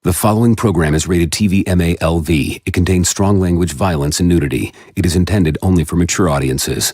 The following program is rated TV MALV. It contains strong language, violence, and nudity. It is intended only for mature audiences.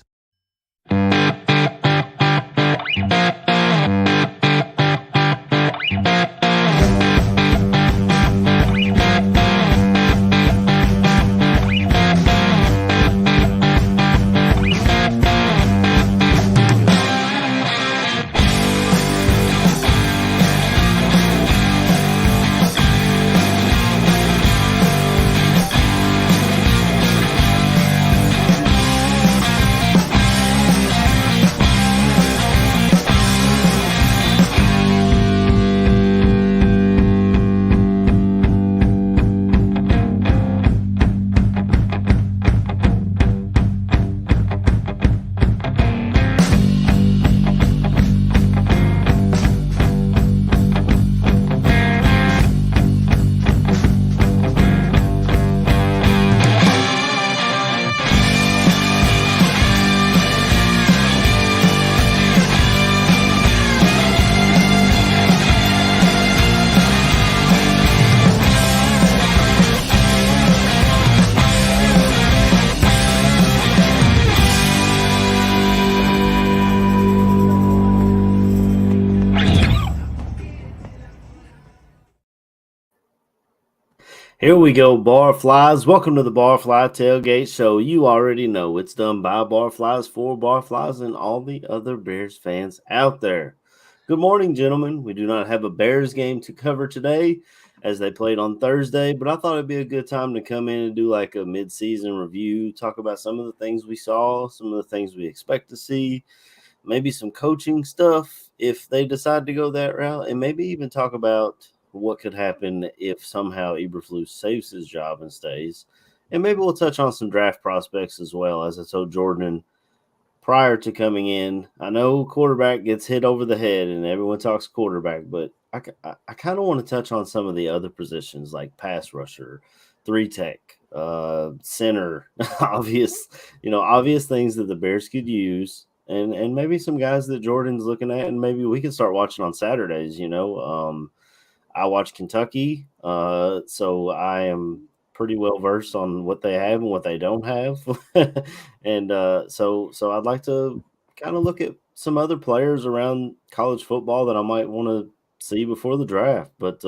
Here we go, Barflies. Welcome to the Barfly Tailgate Show. You already know it's done by Barflies for Barflies and all the other Bears fans out there. Good morning, gentlemen. We do not have a Bears game to cover today as they played on Thursday, but I thought it'd be a good time to come in and do like a mid-season review, talk about some of the things we saw, some of the things we expect to see, maybe some coaching stuff if they decide to go that route, and maybe even talk about what could happen if somehow Eberflus saves his job and stays. And maybe we'll touch on some draft prospects as well. As I told Jordan prior to coming in, I know quarterback gets hit over the head and everyone talks quarterback, but I kind of want to touch on some of the other positions like pass rusher, 3-tech, center, obvious things that the Bears could use. And maybe some guys that Jordan's looking at, and maybe we can start watching on Saturdays, I watch Kentucky, so I am pretty well versed on what they have and what they don't have, and so I'd like to kind of look at some other players around college football that I might want to see before the draft. But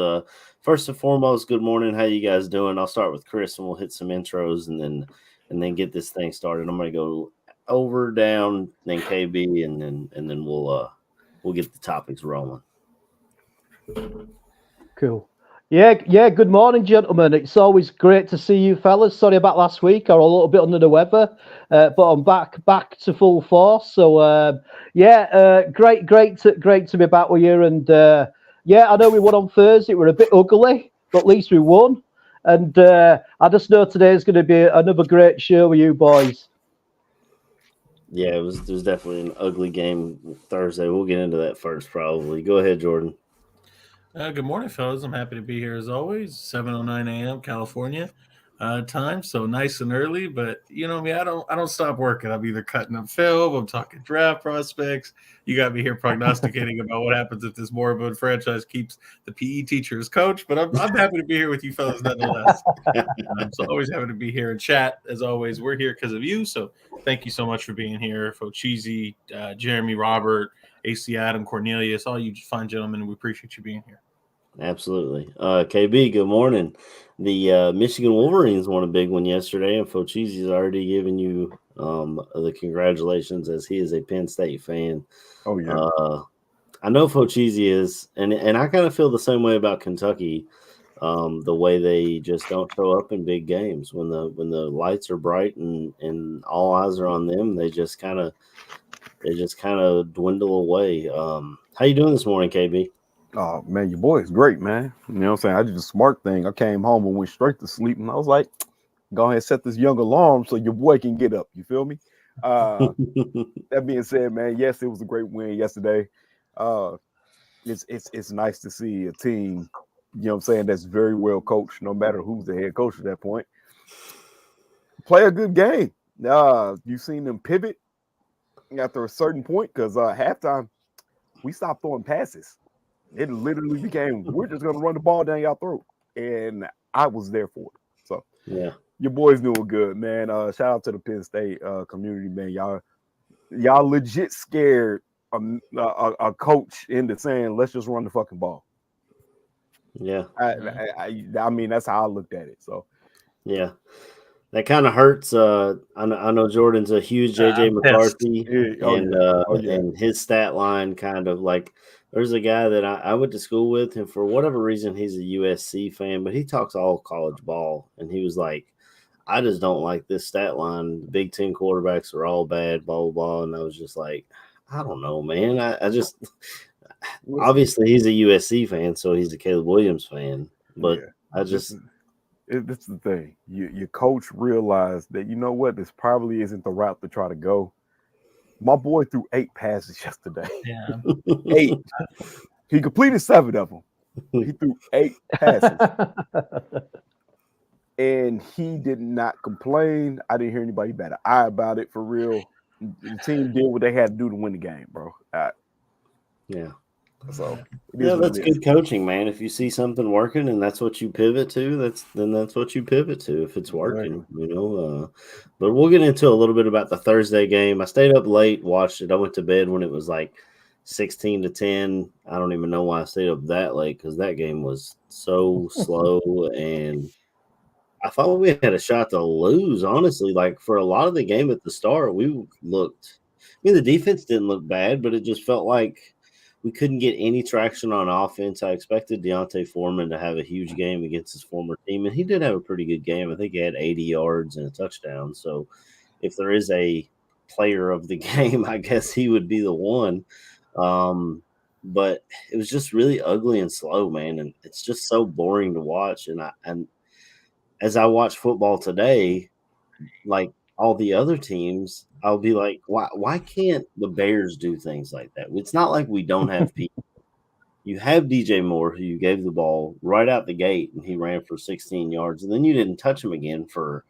first and foremost, good morning. How you guys doing? I'll start with Chris, and we'll hit some intros, and then get this thing started. I'm going to go over, down, then KB, and then we'll get the topics rolling. Cool. Yeah. Good morning, gentlemen. It's always great to see you fellas. Sorry about last week. I was a little bit under the weather, but I'm back to full force. So great to be back with you. And I know we won on Thursday. We're a bit ugly, but at least we won. And I just know today is going to be another great show with you boys. Yeah, it was definitely an ugly game Thursday. We'll get into that first, probably. Go ahead, Jordan. Good morning, fellas. I'm happy to be here as always. 7:09 a.m. California time, so nice and early. But you know me, I don't stop working. I'm either cutting up film, I'm talking draft prospects. You got me here prognosticating about what happens if this moribund franchise keeps the PE teacher as coach. But I'm happy to be here with you fellas nonetheless. So always happy to be here and chat. As always, we're here because of you. So thank you so much for being here, Focheesy, Jeremy, Robert, AC Adam, Cornelius, all you fine gentlemen. We appreciate you being here. Absolutely. KB, good morning. The Michigan Wolverines won a big one yesterday, and Focheesy's already given you the congratulations as he is a Penn State fan. Oh, yeah. I know Focheesy is, and I kind of feel the same way about Kentucky, the way they just don't show up in big games. When the lights are bright and all eyes are on them, they just kind of dwindle away. How you doing this morning, KB? Oh, man, your boy is great, man. You know what I'm saying? I did a smart thing. I came home and went straight to sleep, and I was like, go ahead and set this young alarm so your boy can get up. You feel me? That being said, man, yes, it was a great win yesterday. It's nice to see a team, you know what I'm saying, that's very well coached, no matter who's the head coach at that point, play a good game. You've seen them pivot. after a certain point because halftime we stopped throwing passes. It literally became we're just gonna run the ball down y'all throat, and I was there for it. So yeah, your boys doing good, man. Shout out to the Penn State community, man. Y'all legit scared a coach into saying let's just run the fucking ball. yeah. I mean that's how I looked at it. So Yeah, that kind of hurts. I know Jordan's a huge JJ McCarthy, and his stat line kind of like there's a guy that I went to school with, and for whatever reason he's a USC fan, but he talks all college ball, and he was like, I just don't like this stat line. The Big Ten quarterbacks are all bad, blah blah blah, and I was just like, I don't know, man. I just obviously he's a USC fan, so he's a Caleb Williams fan, but I just. That's the thing. Your coach realized that, you know what, this probably isn't the route to try to go. My boy threw 8 passes yesterday. Yeah. 8. He completed 7 of them. He threw 8 passes. And he did not complain. I didn't hear anybody bat an eye about it for real. The team did what they had to do to win the game, bro. Yeah. So that's good coaching, man. If you see something working and that's what you pivot to, that's what you pivot to if it's working, you know. But we'll get into a little bit about the Thursday game. I stayed up late, watched it. I went to bed when it was like 16-10. I don't even know why I stayed up that late because that game was so slow, and I thought we had a shot to lose. Honestly, like for a lot of the game at the start, we looked. I mean, the defense didn't look bad, but it just felt like we couldn't get any traction on offense. I expected Deontay Foreman to have a huge game against his former team, and he did have a pretty good game. I think he had 80 yards and a touchdown. So if there is a player of the game, I guess he would be the one. But it was just really ugly and slow, man, and it's just so boring to watch. And as I watch football today, like all the other teams, I'll be like, why can't the Bears do things like that? It's not like we don't have people. You have DJ Moore, who you gave the ball right out the gate, and he ran for 16 yards, and then you didn't touch him again for,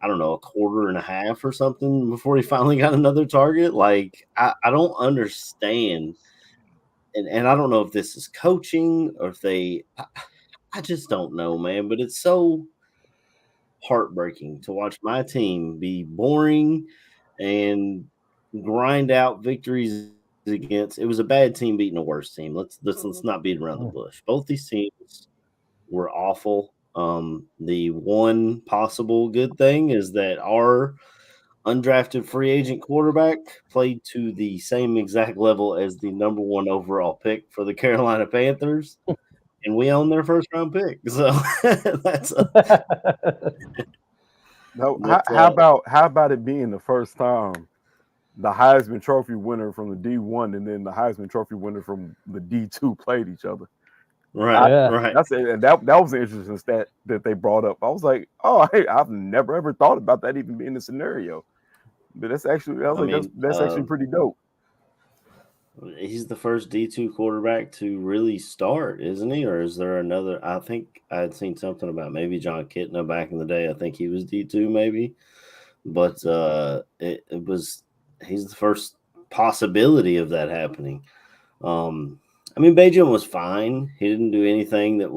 I don't know, a quarter and a half or something before he finally got another target. Like, I don't understand, and I don't know if this is coaching or if I just don't know, man, but it's so heartbreaking to watch my team be boring and grind out victories against. It was a bad team beating a worse team. Let's not beat around the bush. Both these teams were awful. The one possible good thing is that our undrafted free agent quarterback played to the same exact level as the number 1 overall pick for the Carolina Panthers. And we own their first round pick. So that's how about it being the first time the Heisman Trophy winner from the D1 and then the Heisman Trophy winner from the D2 played each other? Right. That's it. And that was an interesting stat that they brought up. I was like, oh, hey, I've never ever thought about that even being a scenario. But that's actually that's actually pretty dope. He's the first D2 quarterback to really start, isn't he? Or is there another? I think I had seen something about maybe John Kitna back in the day. I think he was D2 maybe. But he's the first possibility of that happening. I mean, Bajam was fine. He didn't do anything that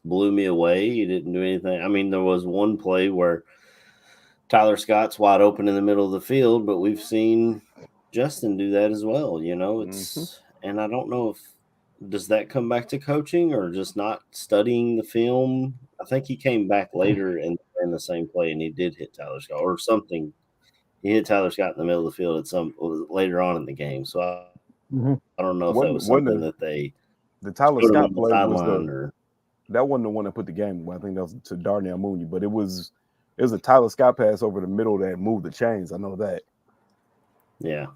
blew me away. He didn't do anything. I mean, there was one play where Tyler Scott's wide open in the middle of the field, but we've seen Justin do that as well. You know, and I don't know does that come back to coaching or just not studying the film? I think he came back later and ran the same play, and he did hit Tyler Scott or something. He hit Tyler Scott in the middle of the field later on in the game. So I don't know if that was something that the Tyler Scott play was that wasn't the one that put the game away. I think that was to Darnell Mooney, but it was a Tyler Scott pass over the middle that moved the chains. I know that. Yeah.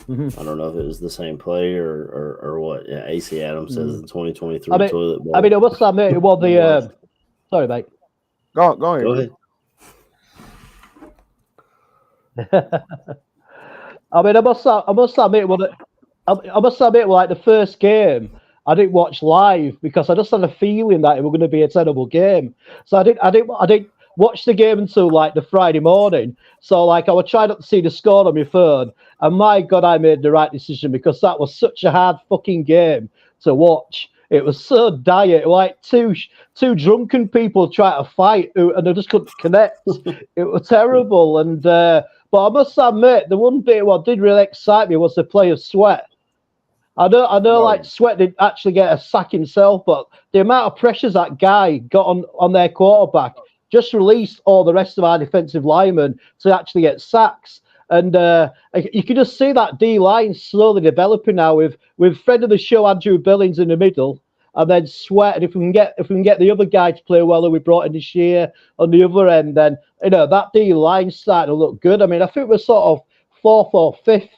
I don't know if it was the same play or what. Yeah, AC Adams says the 2023 toilet bowl. I mean, what's that, mate? Well, sorry, mate. Go ahead. I mean, I must admit, like the first game, I didn't watch live because I just had a feeling that it was going to be a terrible game. So I didn't watch the game until like the Friday morning. So like I would try not to see the score on my phone. And my God, I made the right decision because that was such a hard fucking game to watch. It was so dire, like two drunken people trying to fight and they just couldn't connect. It was terrible. And but I must admit, the one bit what did really excite me was the play of Sweat. I know, like Sweat didn't actually get a sack himself, but the amount of pressures that guy got on their quarterback just released all the rest of our defensive linemen to actually get sacks. And you can just see that D line slowly developing now with friend of the show Andrew Billings in the middle, and then Sweat. And if we can get the other guy to play well that we brought in this year on the other end, then that D line starting to look good. I mean, I think we're sort of fourth or fifth,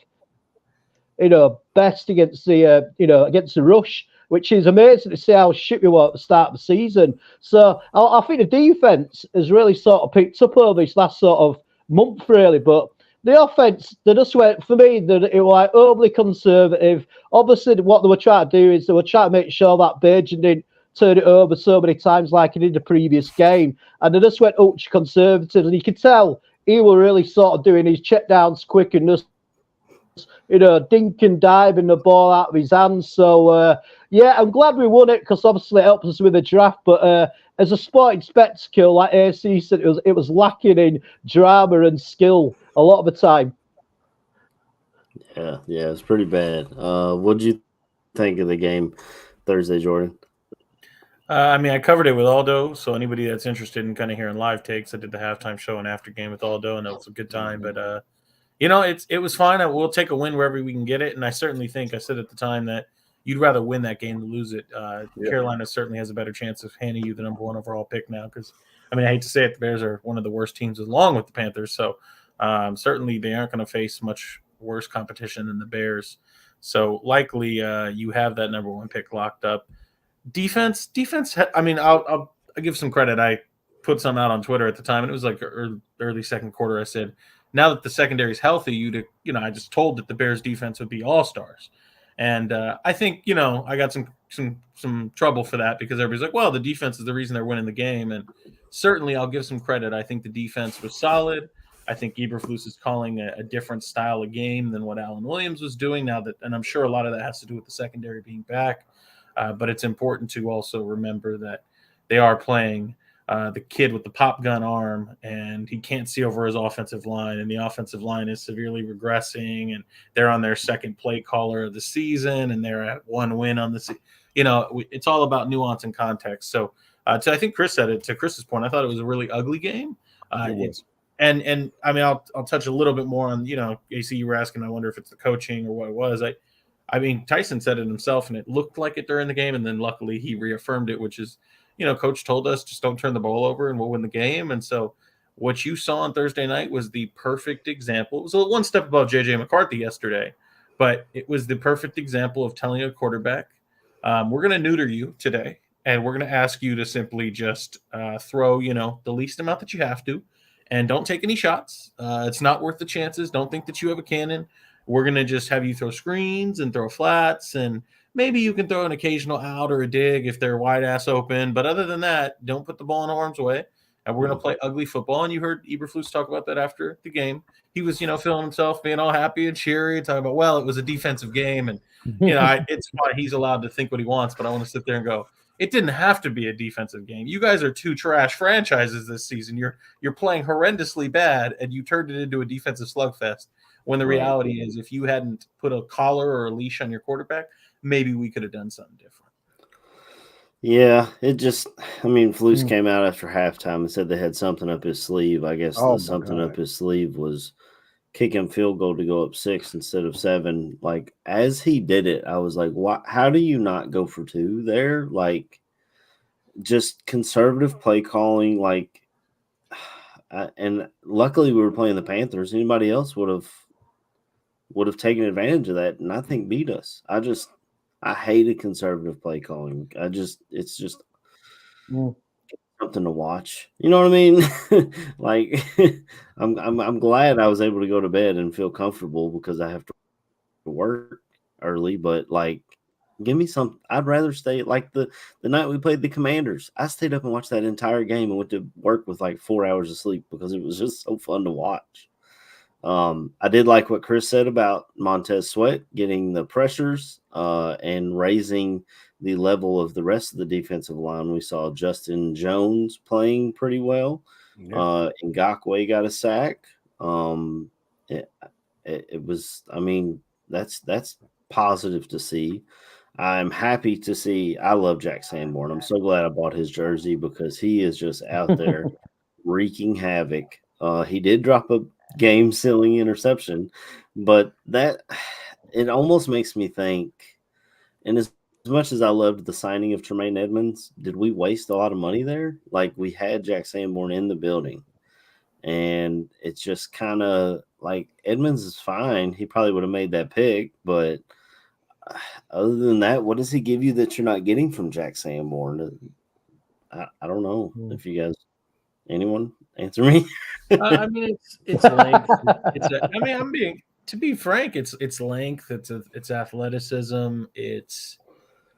best against the against the rush, which is amazing to see how shit we were at the start of the season. So I think the defense has really sort of picked up over this last sort of month, really, but. The offense, they just went, for me, it was like overly conservative. Obviously, what they were trying to do is they were trying to make sure that Bajan didn't turn it over so many times like he did the previous game. And they just went ultra conservative. And you could tell he was really sort of doing his checkdowns quick and just, dink and diving the ball out of his hands. So, yeah, I'm glad we won it because obviously it helps us with the draft. But as a sporting spectacle, like AC said, it was lacking in drama and skill a lot of the time. Yeah, it's pretty bad. What did you think of the game Thursday, Jordan? I mean, I covered it with Aldo, so anybody that's interested in kind of hearing live takes, I did the halftime show and after game with Aldo, and that was a good time. But it was fine. We'll take a win wherever we can get it, and I certainly think I said at the time that you'd rather win that game than lose it. Carolina certainly has a better chance of handing you the number 1 overall pick now because, I mean, I hate to say it, the Bears are one of the worst teams along with the Panthers, so certainly they aren't going to face much worse competition than the Bears. So likely you have that number 1 pick locked up. Defense. I mean, I'll give some credit. I put some out on Twitter at the time, and it was like early second quarter. I said, now that the secondary is healthy, I just told that the Bears defense would be all-stars. And I think, I got some trouble for that because everybody's like, well, the defense is the reason they're winning the game. And certainly I'll give some credit. I think the defense was solid. I think Eberflus is calling a different style of game than what Alan Williams was doing and I'm sure a lot of that has to do with the secondary being back. But it's important to also remember that they are playing the kid with the pop gun arm, and he can't see over his offensive line, and the offensive line is severely regressing, and they're on their second play caller of the season, and they're at 1 win on the season. It's all about nuance and context. So I think Chris said it, to Chris's point, I thought it was a really ugly game. It was. And I mean, I'll touch a little bit more on, AC, you were asking, I wonder if it's the coaching or what it was. I mean, Tyson said it himself, and it looked like it during the game, and then luckily he reaffirmed it, which is, Coach told us just don't turn the ball over and we'll win the game. And so what you saw on Thursday night was the perfect example. It was one step above J.J. McCarthy yesterday, but it was the perfect example of telling a quarterback, we're going to neuter you today, and we're going to ask you to simply just throw, the least amount that you have to, and don't take any shots. It's not worth the chances. Don't think that you have a cannon. We're going to just have you throw screens and throw flats, and maybe you can throw an occasional out or a dig if they're wide ass open. But other than that, don't put the ball in harm's way. And we're going to play ugly football. And you heard Eberflus talk about that after the game. He was, feeling himself, being all happy and cheery, talking about, well, it was a defensive game. And, it's fine. He's allowed to think what he wants. But I want to sit there and go, it didn't have to be a defensive game. You guys are 2 trash franchises this season. You're playing horrendously bad, and you turned it into a defensive slugfest. When the reality is, if you hadn't put a collar or a leash on your quarterback, maybe we could have done something different. Yeah, Flus came out after halftime and said they had something up his sleeve. I guess something up his sleeve was kicking field goal to go up 6 instead of 7. Like, as he did it, I was like, "Why? How do you not go for 2 there?" Like, just conservative play calling. Like, and luckily we were playing the Panthers. Anybody else would have taken advantage of that, and I think beat us. I hated conservative play calling. It's just something to watch. You know what I mean? Like, I'm glad I was able to go to bed and feel comfortable because I have to work early. But like, Give me some. I'd rather stay like the night we played the Commanders. I stayed up and watched that entire game and went to work with like 4 hours of sleep because it was just so fun to watch. I did like what Chris said about Montez Sweat getting the pressures and raising the level of the rest of the defensive line. We saw Justin Jones playing pretty well. Ngakoue got a sack. It was, I mean, that's positive to see. I'm happy to see. I love Jack Sanborn. I'm so glad I bought his jersey because he is just out there wreaking havoc. He did drop a game-sealing interception, but that it almost makes me think. And as much as I loved the signing of Tremaine Edmonds, did we waste a lot of money there? Like we had Jack Sanborn in the building, and it's just kind of like Edmonds is fine. He probably would have made that pick, but other than that, what does he give you that you're not getting from Jack Sanborn? I don't know if you guys, anyone answer me. I mean, it's length. To be frank, it's length. It's athleticism.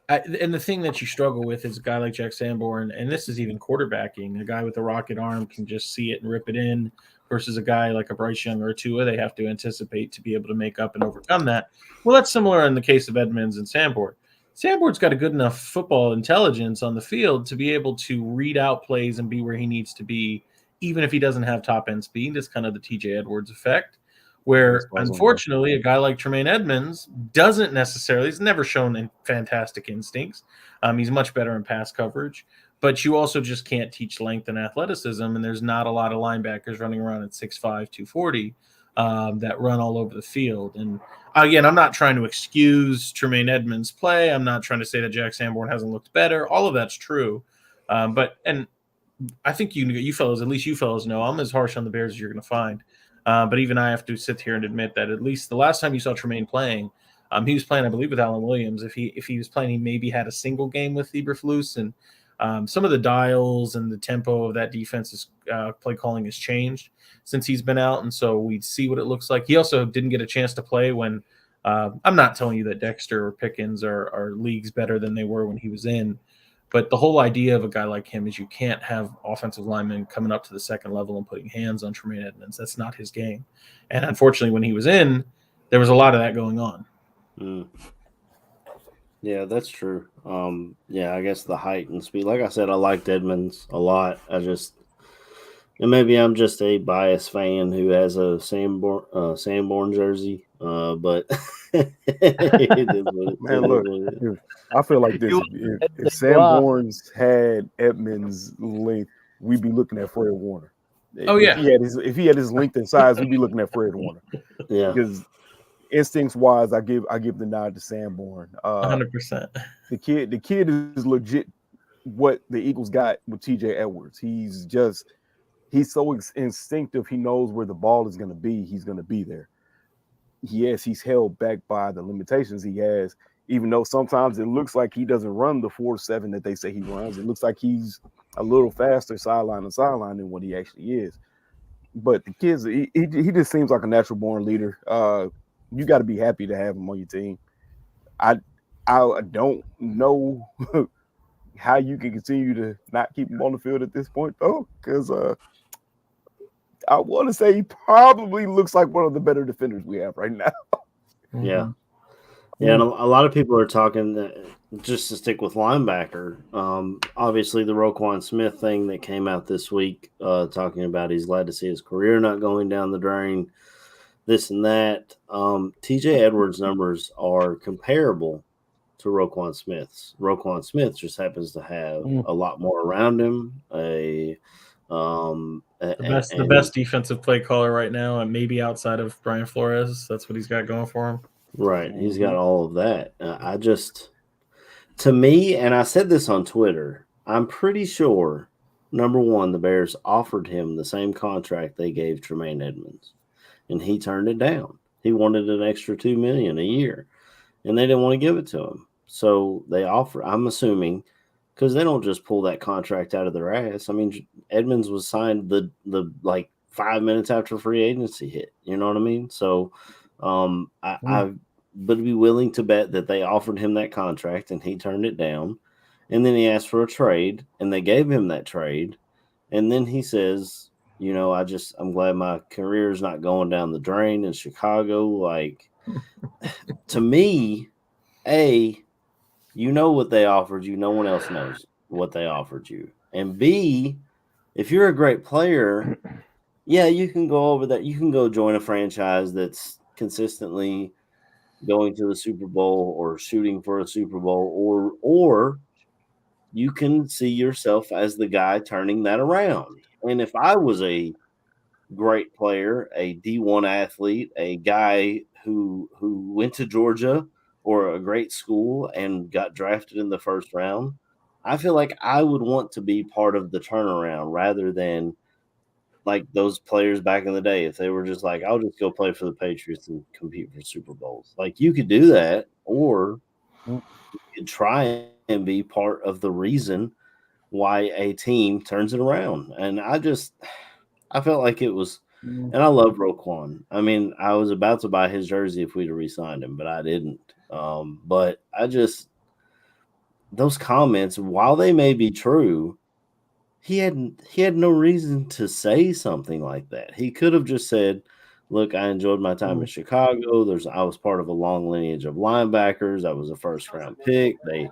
And the thing that you struggle with is a guy like Jack Sanborn, and this is even quarterbacking. A guy with a rocket arm can just see it and rip it in, versus a guy like a Bryce Young or a Tua. They have to anticipate to be able to make up and overcome that. Well, that's similar in the case of Edmonds and Sanborn. Sanborn's got a good enough football intelligence on the field to be able to read out plays and be where he needs to be, even if he doesn't have top end speed. It's kind of the TJ Edwards effect, where unfortunately a guy like Tremaine Edmonds doesn't necessarily, he's never shown fantastic instincts. He's much better in pass coverage, but you also just can't teach length and athleticism. And there's not a lot of linebackers running around at 6'5", 240 that run all over the field. And again, I'm not trying to excuse Tremaine Edmonds' play. I'm not trying to say that Jack Sanborn hasn't looked better. All of that's true. But I think you fellows, at least you fellows know, I'm as harsh on the Bears as you're going to find. But even I have to sit here and admit that at least the last time you saw Tremaine playing, he was playing, I believe, with Alan Williams. If he was playing, he maybe had a single game with Eberflus, and some of the dials and the tempo of that defense's play calling has changed since he's been out, and so we'd see what it looks like. He also didn't get a chance to play when I'm not telling you that Dexter or Pickens are leagues better than they were when he was in. But the whole idea of a guy like him is you can't have offensive linemen coming up to the second level and putting hands on Tremaine Edmonds. That's not his game. And unfortunately, when he was in, there was a lot of that going on. Yeah, that's true. I guess the height and speed. Like I said, I liked Edmonds a lot. And maybe I'm just a biased fan who has a Sanborn jersey. But man, look, I feel like this. If Sanborn's had Edmonds' length, we'd be looking at Fred Warner. Oh yeah. If he had his length and size, we'd be looking at Fred Warner. Yeah. Because instincts wise, I give the nod to Sanborn. 100%. The kid is legit. What the Eagles got with TJ Edwards, he's so instinctive. He knows where the ball is going to be. He's going to be there. Yes, he's held back by the limitations he has, even though sometimes it looks like he doesn't run the 4.7 that they say he runs. It looks like he's a little faster sideline to sideline than what he actually is. But the kids, he just seems like a natural born leader. You got to be happy to have him on your team. I don't know how you can continue to not keep him on the field at this point, though, because I want to say he probably looks like one of the better defenders we have right now. Yeah. Yeah, and a lot of people are talking just to stick with linebacker. Obviously, the Roquan Smith thing that came out this week, talking about he's glad to see his career not going down the drain, this and that. TJ Edwards' numbers are comparable to Roquan Smith's. Roquan Smith just happens to have a lot more around him. The best defensive play caller right now, and maybe outside of Brian Flores. That's what he's got going for him. Right. He's got all of that. To me, and I said this on Twitter, I'm pretty sure, number one, the Bears offered him the same contract they gave Tremaine Edmonds, and he turned it down. He wanted an extra $2 million a year, and they didn't want to give it to him. So they offer, I'm assuming, because they don't just pull that contract out of their ass. I mean, Edmonds was signed the like 5 minutes after free agency hit. You know what I mean? So I would be willing to bet that they offered him that contract and he turned it down. And then he asked for a trade and they gave him that trade. And then he says, I'm glad my career is not going down the drain in Chicago. Like, to me, you know what they offered you. No one else knows what they offered you. And B, if you're a great player, yeah, you can go over that. You can go join a franchise that's consistently going to the Super Bowl or shooting for a Super Bowl, or you can see yourself as the guy turning that around. And if I was a great player, a D1 athlete, a guy who went to Georgia or a great school and got drafted in the first round, I feel like I would want to be part of the turnaround rather than like those players back in the day. If they were just like, I'll just go play for the Patriots and compete for Super Bowls. Like, you could do that, or you could try and be part of the reason why a team turns it around. And I felt like it was, and I love Roquan. I mean, I was about to buy his jersey if we'd have re-signed him, but I didn't. But those comments, while they may be true, he had no reason to say something like that. He could have just said, look, I enjoyed my time in Chicago. I was part of a long lineage of linebackers. I was a first-round pick. They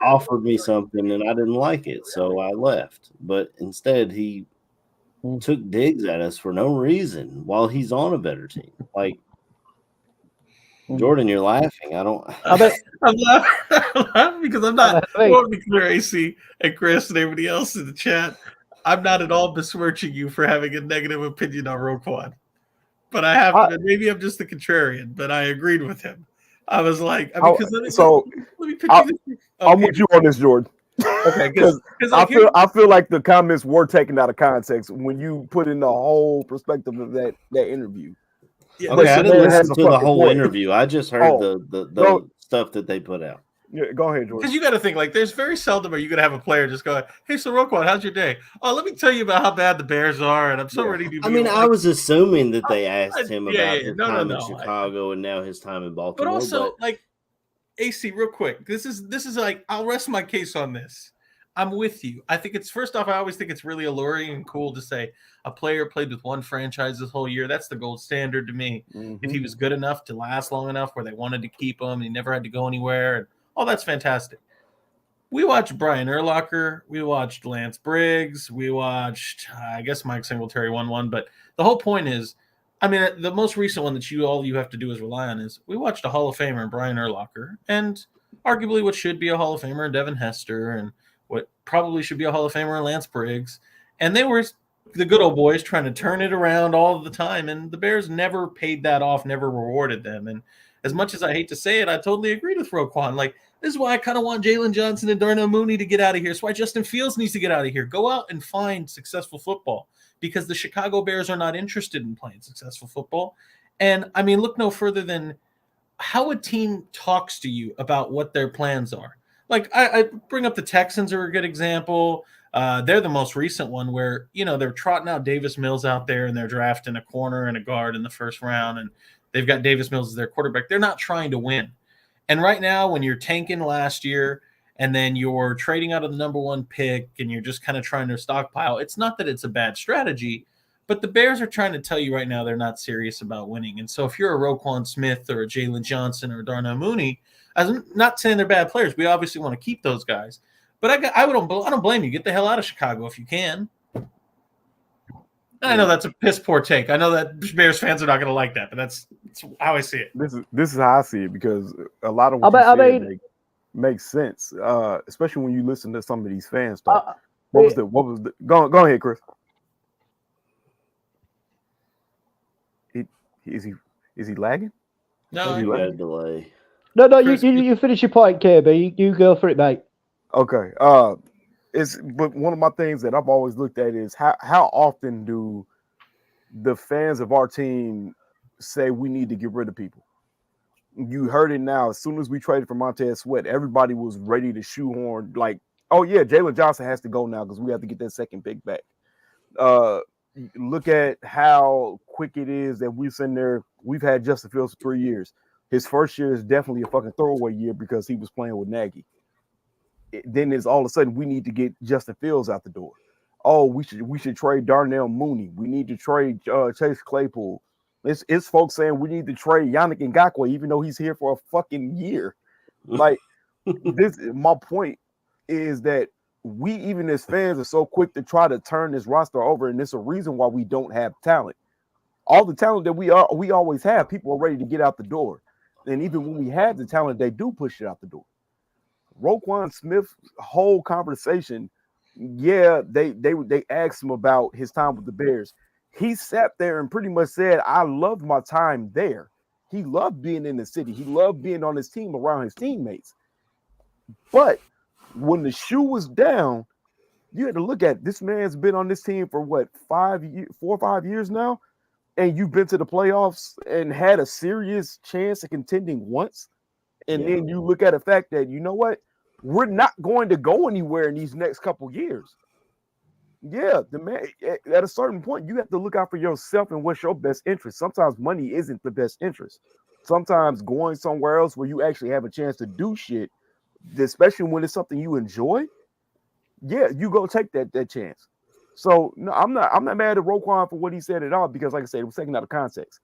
offered me something, and I didn't like it, so I left. But instead, he took digs at us for no reason while he's on a better team. Like, Jordan, you're laughing. I'm laughing because I'm not. I want to be clear, AC and Chris and everybody else in the chat. I'm not at all besmirching you for having a negative opinion on Roquan, but I have to. Maybe I'm just the contrarian, but I agreed with him. I was like, let me pitch you this. I'm with you on this, Jordan. Okay, because I feel like the comments were taken out of context when you put in the whole perspective of that interview. Yeah, okay, I didn't listen to the whole interview. I just heard the stuff that they put out. Yeah, go ahead, Jordan. Because you got to think, like, there's very seldom are you going to have a player just go, hey, so Roquan, how's your day? Oh, let me tell you about how bad the Bears are, and I'm so ready to. I was assuming that they asked him about his time in Chicago and now his time in Baltimore. But also, like, AC, real quick, this is like, I'll rest my case on this. I'm with you. I think it's, first off, I always think it's really alluring and cool to say a player played with one franchise this whole year. That's the gold standard to me. Mm-hmm. If he was good enough to last long enough where they wanted to keep him and he never had to go anywhere, and all that's fantastic. We watched Brian Urlacher. We watched Lance Briggs. We watched, I guess Mike Singletary won one. But the whole point is, I mean, the most recent one that all you have to do is rely on is we watched a Hall of Famer in Brian Urlacher and arguably what should be a Hall of Famer in Devin Hester and what probably should be a Hall of Famer in Lance Briggs. And they were the good old boys trying to turn it around all the time. And the Bears never paid that off, never rewarded them. And as much as I hate to say it, I totally agreed with Roquan. Like, this is why I kind of want Jalen Johnson and Darnell Mooney to get out of here. It's why Justin Fields needs to get out of here. Go out and find successful football because the Chicago Bears are not interested in playing successful football. And, I mean, look no further than how a team talks to you about what their plans are. Like, I bring up the Texans are a good example. They're the most recent one where, they're trotting out Davis Mills out there and they're drafting a corner and a guard in the first round. And they've got Davis Mills as their quarterback. They're not trying to win. And right now, when you're tanking last year and then you're trading out of the number one pick and you're just kind of trying to stockpile, it's not that it's a bad strategy, but the Bears are trying to tell you right now they're not serious about winning. And so if you're a Roquan Smith or a Jalen Johnson or a Darnell Mooney, I'm not saying they're bad players. We obviously want to keep those guys. But I don't blame you. Get the hell out of Chicago if you can. I know that's a piss poor take. I know that Bears fans are not going to like that, but that's how I see it. This is how I see it because a lot of what makes sense, especially when you listen to some of these fans talk. Go ahead, Chris. Is he lagging? No, he got a delay. No, you finish your point, KB. You go for it, mate. Okay. But one of my things that I've always looked at is how often do the fans of our team say we need to get rid of people? You heard it now. As soon as we traded for Montez Sweat, everybody was ready to shoehorn like, oh yeah, Jalen Johnson has to go now because we have to get that second pick back. Look at how quick it is that we're sitting there. We've had Justin Fields for 3 years. His first year is definitely a fucking throwaway year because he was playing with Nagy. Then it's all of a sudden we need to get Justin Fields out the door. Oh, we should trade Darnell Mooney. We need to trade Chase Claypool. It's folks saying we need to trade Yannick Ngakoue, even though he's here for a fucking year. Like this, my point is that we, even as fans, are so quick to try to turn this roster over, and it's a reason why we don't have talent. All the talent that we always have, people are ready to get out the door, and even when we have the talent, they do push it out the door. Roquan Smith's whole conversation, yeah, they asked him about his time with the Bears. He sat there and pretty much said, I loved my time there. He loved being in the city. He loved being on his team around his teammates. But when the shoe was down, you had to look at this man's been on this team for what, 4 or 5 years now, and you've been to the playoffs and had a serious chance of contending once. And then you look at the fact that, you know what, we're not going to go anywhere in these next couple years. Yeah, the man, at a certain point, you have to look out for yourself and what's your best interest. Sometimes money isn't the best interest. Sometimes going somewhere else where you actually have a chance to do shit, especially when it's something you enjoy, yeah, you go take that chance. So no, I'm not mad at Roquan for what he said at all, because like I said, it was taken out of context.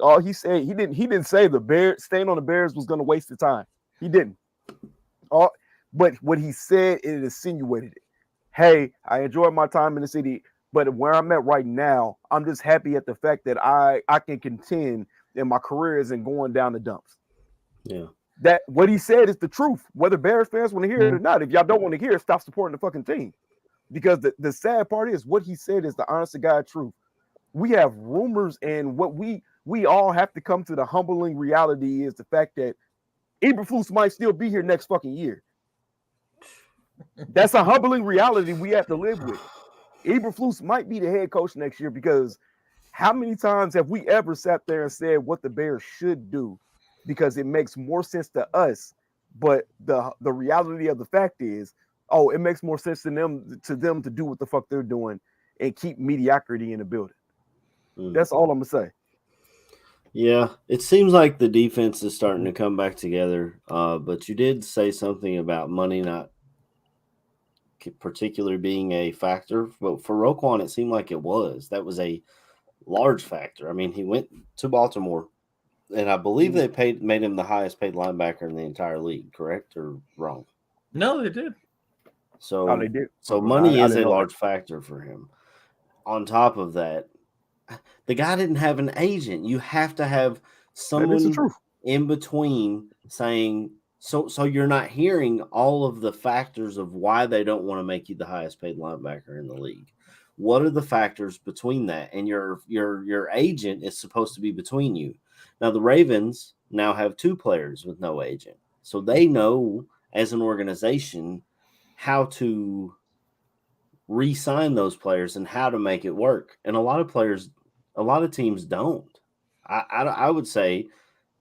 All he said, he didn't say the Bears staying on the Bears was going to waste the time. He didn't. But what he said, it insinuated it. Hey, I enjoyed my time in the city, but where I'm at right now, I'm just happy at the fact that I can contend and my career isn't going down the dumps. Yeah. That what he said is the truth, whether Bears fans want to hear it or not. If y'all don't want to hear it, stop supporting the fucking team. Because the sad part is what he said is the honest to God truth. We have rumors, and what we all have to come to the humbling reality is the fact that Eberflus might still be here next fucking year. That's a humbling reality we have to live with. Eberflus might be the head coach next year, because how many times have we ever sat there and said what the Bears should do because it makes more sense to us, but the reality of the fact is, oh, it makes more sense to them to do what the fuck they're doing and keep mediocrity in the building. That's all I'm gonna say. Yeah, it seems like the defense is starting to come back together. But you did say something about money not particularly being a factor. But for Roquan, it seemed like it was. That was a large factor. I mean, he went to Baltimore, and I believe they made him the highest paid linebacker in the entire league. Correct or wrong? No, they did. So they did. So money is a large factor for him. On top of that, the guy didn't have an agent. You have to have someone in between saying, so you're not hearing all of the factors of why they don't want to make you the highest paid linebacker in the league. What are the factors between that? And your agent is supposed to be between you. Now, the Ravens now have 2 players with no agent. So they know as an organization how to re-sign those players and how to make it work. And a lot of teams don't. I would say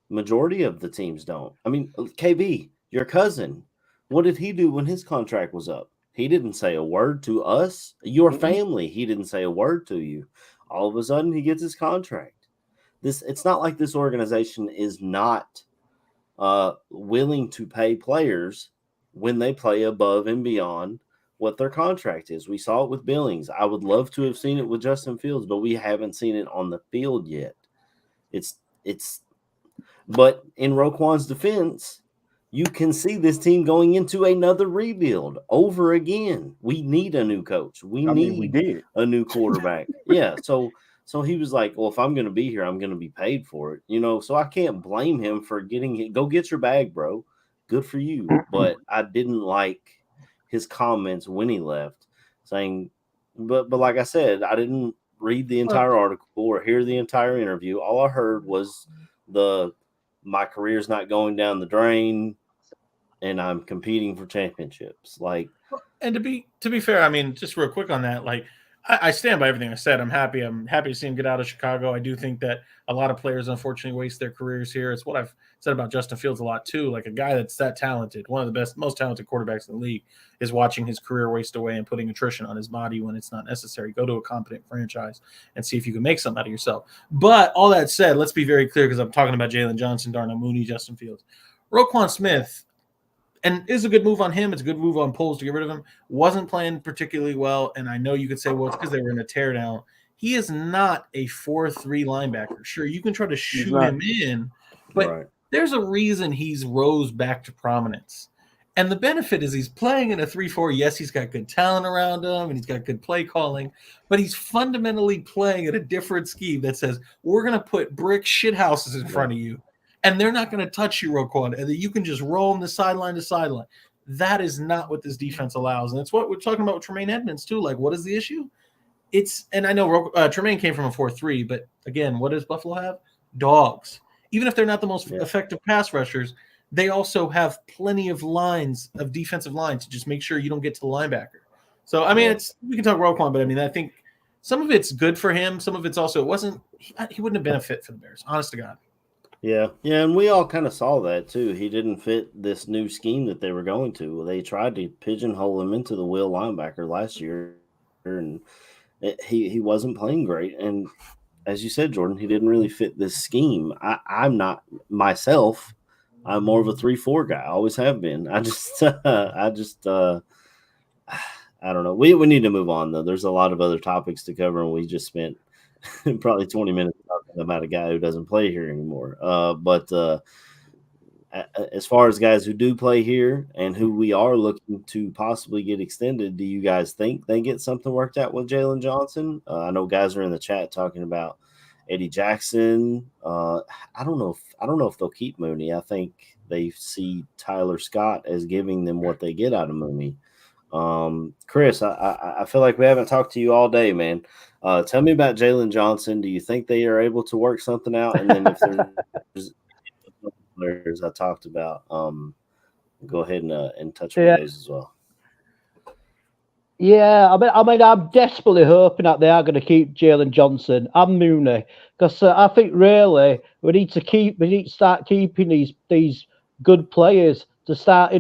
majority of the teams don't. I mean, KB, your cousin, what did he do when his contract was up? He didn't say a word to us, your family. He didn't say a word to you. All of a sudden, he gets his contract. It's not like this organization is not willing to pay players when they play above and beyond what their contract is. We saw it with Billings. I would love to have seen it with Justin Fields, but we haven't seen it on the field yet. But in Roquan's defense, you can see this team going into another rebuild over again. We need a new coach. We need a new quarterback. Yeah. So he was like, well, if I'm going to be here, I'm going to be paid for it. So I can't blame him for getting it. Go get your bag, bro. Good for you. But I didn't like his comments when he left, saying, but like I said, I didn't read the entire article or hear the entire interview. All I heard was my career's not going down the drain and I'm competing for championships. And to be fair, I mean, just real quick on that, I stand by everything I said. I'm happy. I'm happy to see him get out of Chicago. I do think that a lot of players, unfortunately, waste their careers here. It's what I've said about Justin Fields a lot, too. Like a guy that's that talented, one of the best, most talented quarterbacks in the league, is watching his career waste away and putting attrition on his body when it's not necessary. Go to a competent franchise and see if you can make something out of yourself. But all that said, let's be very clear because I'm talking about Jalen Johnson, Darnell Mooney, Justin Fields. Roquan Smith, and it's a good move on him. It's a good move on Poles to get rid of him. Wasn't playing particularly well, and I know you could say, well, it's because they were in a teardown. He is not a 4-3 linebacker. Sure, you can try to shoot him in, but there's a reason he's rose back to prominence. And the benefit is he's playing in a 3-4. Yes, he's got good talent around him, and he's got good play calling, but he's fundamentally playing at a different scheme that says, we're going to put brick shit houses in front of you, and they're not going to touch you, Roquan, and that you can just roll them the sideline to sideline. That is not what this defense allows. And it's what we're talking about with Tremaine Edmonds, too. Like, what is the issue? And I know Tremaine came from a 4-3, but again, what does Buffalo have? Dogs. Even if they're not the most effective pass rushers, they also have plenty of lines, of defensive lines, to just make sure you don't get to the linebacker. So, I mean, we can talk Roquan, but I mean, I think some of it's good for him. Some of it's also, he wouldn't have been a fit for the Bears, honest to God. Yeah, and we all kind of saw that too. He didn't fit this new scheme that they were going to. They tried to pigeonhole him into the will linebacker last year, and he wasn't playing great. And as you said, Jordan, he didn't really fit this scheme. I'm not myself. I'm more of a 3-4 guy. I always have been. I don't know. We need to move on though. There's a lot of other topics to cover, and we just spent probably 20 minutes talking about a guy who doesn't play here anymore. But as far as guys who do play here and who we are looking to possibly get extended, do you guys think they get something worked out with Jalen Johnson? I know guys are in the chat talking about Eddie Jackson. I don't know if they'll keep Mooney. I think they see Tyler Scott as giving them what they get out of Mooney. Chris, I feel like we haven't talked to you all day, man. Tell me about Jalen Johnson. Do you think they are able to work something out? And then if there's players I talked about, go ahead and touch on those as well. Yeah, I mean, I'm desperately hoping that they are going to keep Jalen Johnson and Mooney, because I think really we need to start keeping these good players to start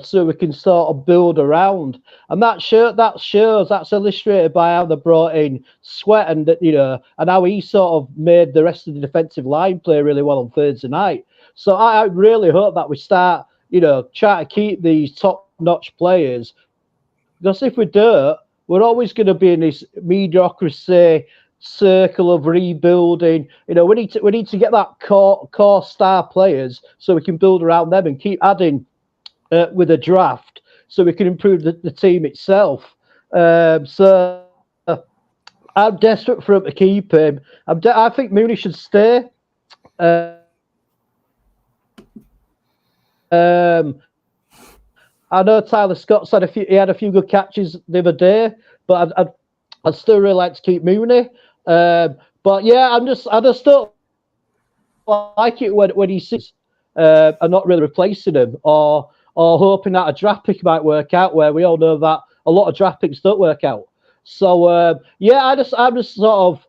so we can sort of build around. And that's illustrated by how they brought in Sweat and and how he sort of made the rest of the defensive line play really well on Thursday night. So I really hope that we start try to keep these top-notch players, because if we don't, we're always going to be in this mediocrity circle of rebuilding. We need to get that core star players so we can build around them and keep adding with a draft so we can improve the team itself. So I'm desperate for him to keep him. I think Mooney should stay. I know Tyler Scott said he had a few good catches the other day, but I'd still really like to keep Mooney. But yeah, I just don't like it when he sits and not really replacing him or hoping that a draft pick might work out, where we all know that a lot of draft picks don't work out. So yeah, I'm just sort of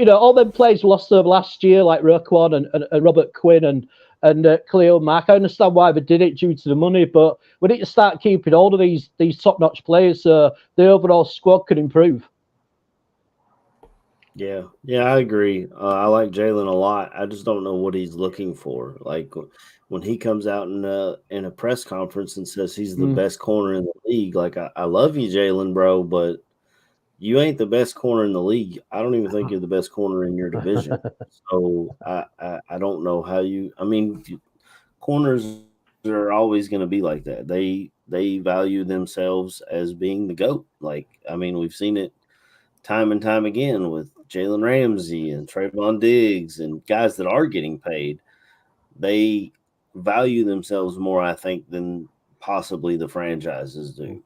all them players we lost over last year, like Roquan and Robert Quinn and Khalil Mack. I understand why they did it due to the money, but we need to start keeping all of these top-notch players so the overall squad can improve. Yeah, I agree. I like Jalen a lot. I just don't know what he's looking for. Like when he comes out in a press conference and says he's the best corner in the league, like I love you, Jalen, bro, but you ain't the best corner in the league. I don't even think you're the best corner in your division. So I don't know how you – I mean, corners are always going to be like that. They value themselves as being the GOAT. Like, I mean, we've seen it time and time again with Jalen Ramsey and Trayvon Diggs and guys that are getting paid. They value themselves more, I think, than possibly the franchises do.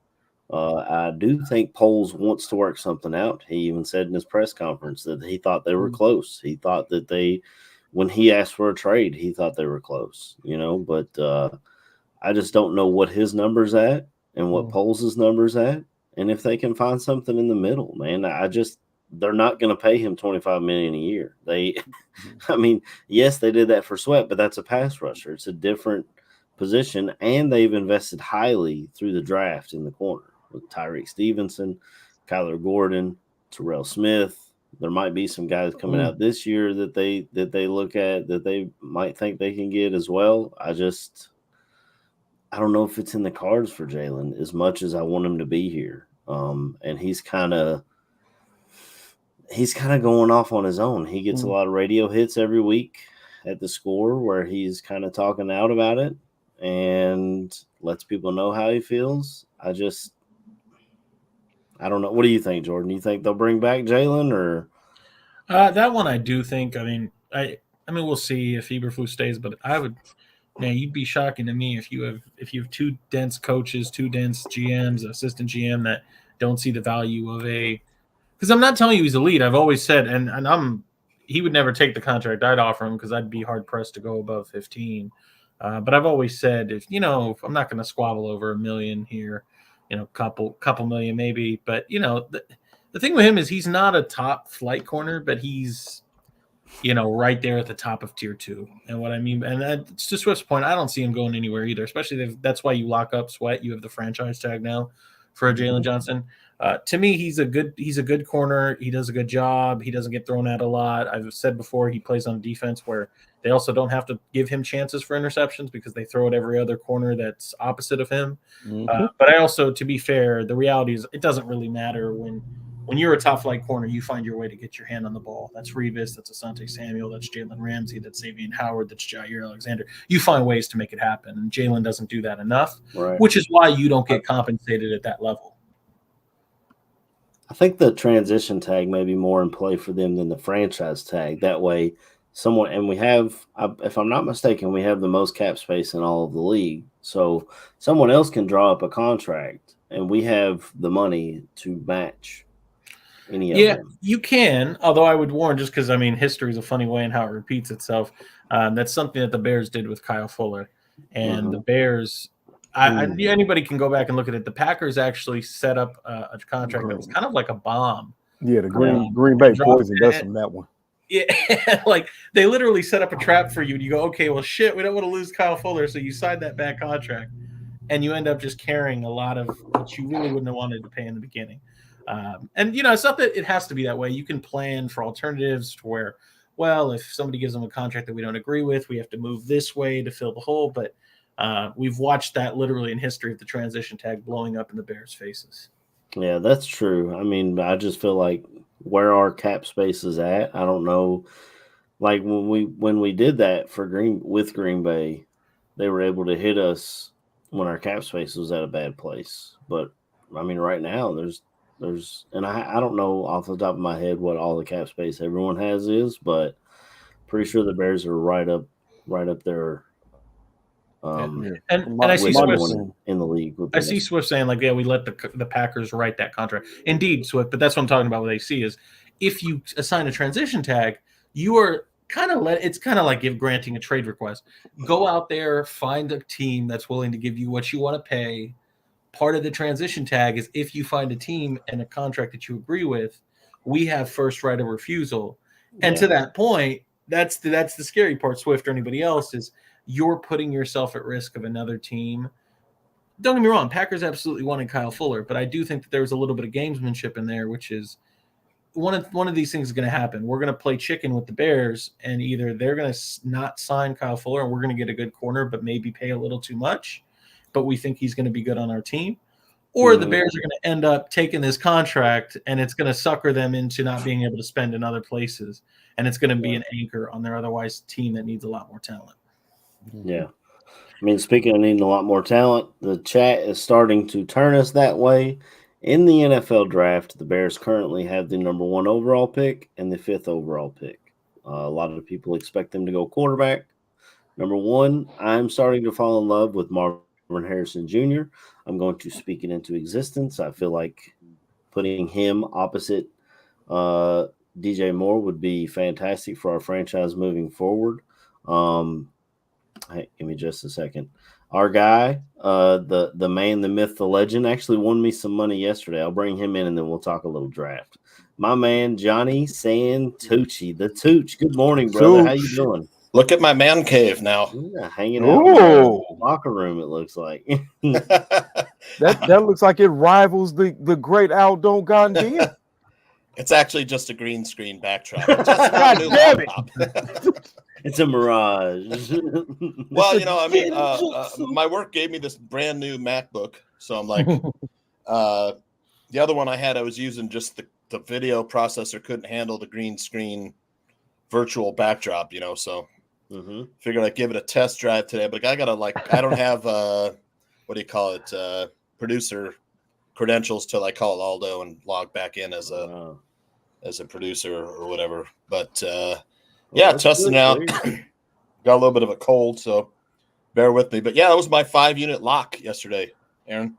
I do think Poles wants to work something out. He even said in his press conference that he thought they were close. He thought that when he asked for a trade, he thought they were close, but I just don't know what his number's at and what Poles' number's at. and if they can find something in the middle, man, they're not going to pay him $25 million a year. I mean, yes, they did that for Sweat, but that's a pass rusher. It's a different position, and they've invested highly through the draft in the corner with Tyreek Stevenson, Kyler Gordon, Terrell Smith. There might be some guys coming out this year that they look at that they might think they can get as well. I don't know if it's in the cards for Jalen as much as I want him to be here. And he's kind of going off on his own. He gets a lot of radio hits every week at the Score where he's kind of talking out about it and lets people know how he feels. I don't know. What do you think, Jordan? You think they'll bring back Jalen or? That one I do think. I mean, we'll see if Eberflus stays, but I would. Man, you'd be shocking to me if you have two dense coaches, two dense GMs, assistant GM that don't see the value of because I'm not telling you he's elite. I've always said, and he would never take the contract I'd offer him because I'd be hard pressed to go above 15. But I've always said, if I'm not going to squabble over $1 million here, couple million maybe. But the thing with him is he's not a top flight corner, but he's right there at the top of tier 2. And what I mean, and that's to Swift's point, I don't see him going anywhere either, especially that's why you lock up Sweat. You have the franchise tag now for Jalen Johnson. To me, he's a good corner. He does a good job. He doesn't get thrown out a lot. I've said before, he plays on defense where they also don't have to give him chances for interceptions because they throw at every other corner that's opposite of him. But I also, to be fair, the reality is it doesn't really matter when you're a top flight corner, you find your way to get your hand on the ball. That's Revis, that's Asante Samuel, that's Jalen Ramsey, that's Xavier Howard, that's Jair Alexander. You find ways to make it happen, and Jalen doesn't do that enough, which is why you don't get compensated at that level. I think the transition tag may be more in play for them than the franchise tag. That way, and we have, if I'm not mistaken, we have the most cap space in all of the league. So someone else can draw up a contract, and we have the money to match. You can, although I would warn, just because history is a funny way in how it repeats itself. That's something that the Bears did with Kyle Fuller, and the Bears. Anybody can go back and look at it. The Packers actually set up a contract that was kind of like a bomb. Yeah, the Green Bay poisoned us on that one. Yeah, like they literally set up a trap for you, and you go, okay, well, shit, we don't want to lose Kyle Fuller, so you sign that bad contract, and you end up just carrying a lot of what you really wouldn't have wanted to pay in the beginning. And it's not that it has to be that way. You can plan for alternatives to where, well, if somebody gives them a contract that we don't agree with, we have to move this way to fill the hole. But we've watched that literally in history of the transition tag blowing up in the Bears' faces. Yeah, that's true. I just feel like where our cap space is at, I don't know. Like when we did that with Green Bay, they were able to hit us when our cap space was at a bad place. But right now there's and I don't know off the top of my head what all the cap space everyone has is, but pretty sure the Bears are right up there. And I see Swift in the league. I see Swift saying we let the Packers write that contract. Indeed, Swift, but that's what I'm talking about with AC is if you assign a transition tag, you are it's kind of like granting a trade request. Go out there, find a team that's willing to give you what you want to pay. Part of the transition tag is if you find a team and a contract that you agree with, we have first right of refusal. And to that point, that's the scary part, Swift or anybody else, is you're putting yourself at risk of another team. Don't get me wrong, Packers absolutely wanted Kyle Fuller, but I do think that there was a little bit of gamesmanship in there, which is one of these things is going to happen. We're going to play chicken with the Bears, and either they're going to not sign Kyle Fuller and we're going to get a good corner but maybe pay a little too much, but we think he's going to be good on our team. Or the Bears are going to end up taking this contract and it's going to sucker them into not being able to spend in other places. And it's going to be an anchor on their otherwise team that needs a lot more talent. Yeah. Speaking of needing a lot more talent, the chat is starting to turn us that way. In the NFL draft, the Bears currently have the number 1 overall pick and the 5th overall pick. A lot of people expect them to go quarterback. Number 1, I'm starting to fall in love with Marvin Harrison Jr. I'm going to speak it into existence. I feel like putting him opposite DJ Moore would be fantastic for our franchise moving forward. Hey, give me just a second. our guy, the man, the myth, the legend, actually won me some money yesterday. I'll bring him in and then we'll talk a little draft. My man Johnny Santucci, the Tooch. Good morning, brother. How you Tooch. doing? Look at my man cave now. Yeah, hanging out in the locker room. It looks like That looks like it rivals the great Aldo Gondia. It's actually just a green screen backdrop. God damn it. It's a mirage. Well, I mean, my work gave me this brand new MacBook, so I'm like, the other one I was using just the video processor couldn't handle the green screen virtual backdrop, so figured I'd give it a test drive today. But I gotta I don't have what do you call it, producer credentials till I call Aldo and log back in as a producer or whatever. But yeah, testing out. Got a little bit of a cold, so bear with me. But yeah, that was my 5-unit lock yesterday, Aaron.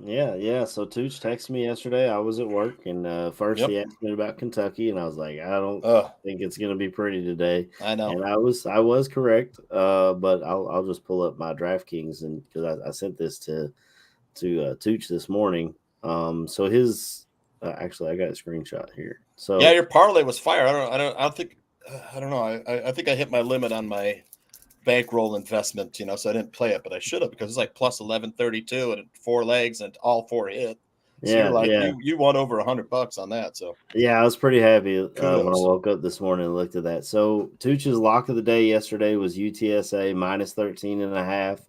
Yeah. So Tooch texted me yesterday. I was at work, and first he asked me about Kentucky, and I was like, I don't think it's going to be pretty today. I know, and I was correct. But I'll just pull up my DraftKings, and because I sent this to Tooch this morning. So his actually, I got a screenshot here. So yeah, your parlay was fire. I don't know. I think I hit my limit on my bankroll investment, so I didn't play it, but I should have, because it's like plus 1132 and 4 legs and all 4 hit. So you won over $100 on that. So yeah, I was pretty happy when I woke up this morning and looked at that. So Tooch's lock of the day yesterday was UTSA minus 13.5.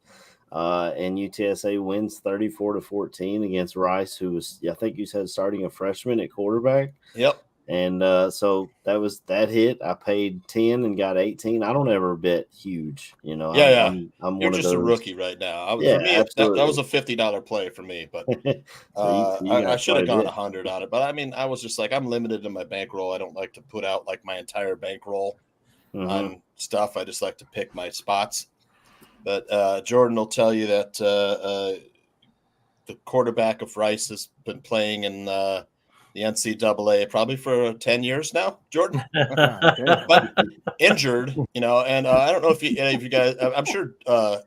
And UTSA wins 34-14 against Rice, who was, I think you said, starting a freshman at quarterback. Yep. And so that hit. I paid 10 and got 18. I don't ever bet huge, I'm You're one just of those. A rookie right now. For me, that was a $50 play for me, but I should have gone 100 on it. But I mean, I was just like, I'm limited in my bankroll. I don't like to put out like my entire bankroll on stuff. I just like to pick my spots. But Jordan will tell you that the quarterback of Rice has been playing in the NCAA probably for 10 years now, Jordan. But injured, and I don't know if you guys, I'm sure,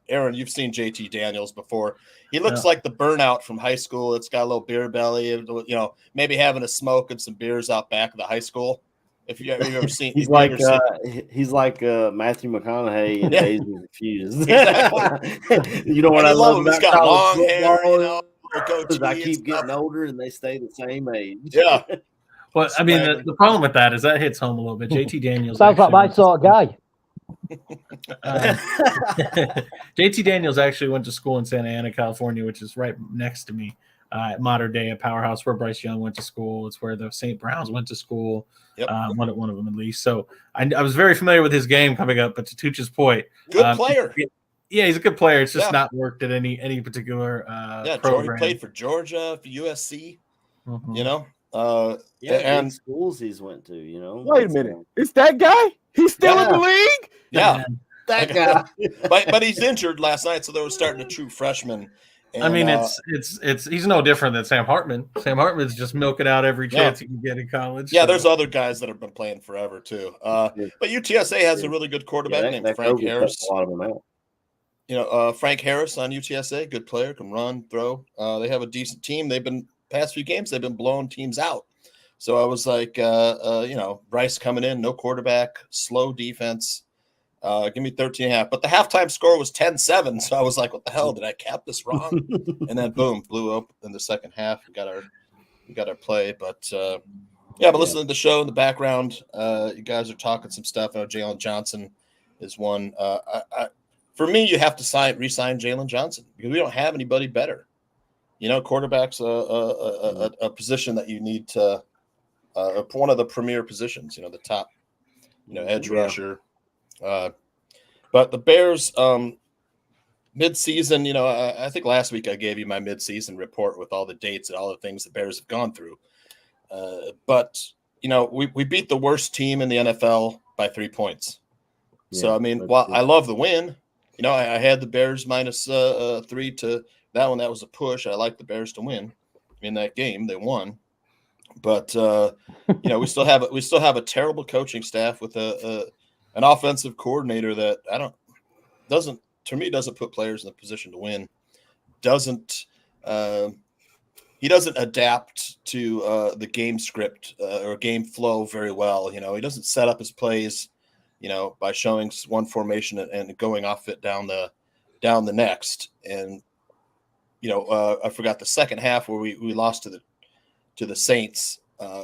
Aaron, you've seen JT Daniels before. He looks like the burnout from high school. It's got a little beer belly, maybe having a smoke and some beers out back of the high school. If you've ever seen, he's like Matthew McConaughey in Days of Confused. Exactly. You know what I love about He's got long hair, because I keep getting older and they stay the same age. Yeah. Well, I mean, the problem with that is that hits home a little bit. JT Daniels sounds like my sort of guy. JT Daniels actually went to school in Santa Ana, California, which is right next to me. Modern day, a powerhouse where Bryce Young went to school. It's where the St. Browns went to school. Yep. One of them at least. So I was very familiar with his game coming up. But to Tooch's point, good player. Yeah, he's a good player. It's just not worked at any particular program. He played for Georgia, for USC. And schools he's went to. Wait a minute, it's that guy? He's still in the league? Yeah, that guy. but he's injured last night, so they were starting a true freshman. And, I mean, it's he's no different than Sam Hartman. Sam Hartman's just milking out every chance he can get in college. Yeah, there's other guys that have been playing forever too. But UTSA has a really good quarterback named Frank Harris. A lot of them out. Frank Harris on UTSA, good player, can run, throw. They have a decent team. Past few games, they've been blowing teams out. So I was like, Bryce coming in, no quarterback, slow defense. Give me 13.5. But the halftime score was 10-7. So I was like, what the hell? Did I cap this wrong? And then boom, blew up in the second half. We got our play. But listening to the show in the background, you guys are talking some stuff. I know Jalen Johnson is one. For me, you have to re-sign Jalen Johnson because we don't have anybody better. Quarterback's a position that you need to one of the premier positions. The top, edge rusher. But the Bears mid-season, I think last week I gave you my mid-season report with all the dates and all the things the Bears have gone through. But we beat the worst team in the NFL by 3 points. So I mean, while I love the win, I had the Bears minus 3 to that one. That was a push. I like the Bears to win in that game. They won. But we still have a terrible coaching staff with an offensive coordinator that doesn't to me, doesn't put players in a position to win. He doesn't adapt to the game script or game flow very well. You know, he doesn't set up his plays, you know, by showing one formation and going off it down the next. And, you know, I forgot the second half where we lost to the Saints.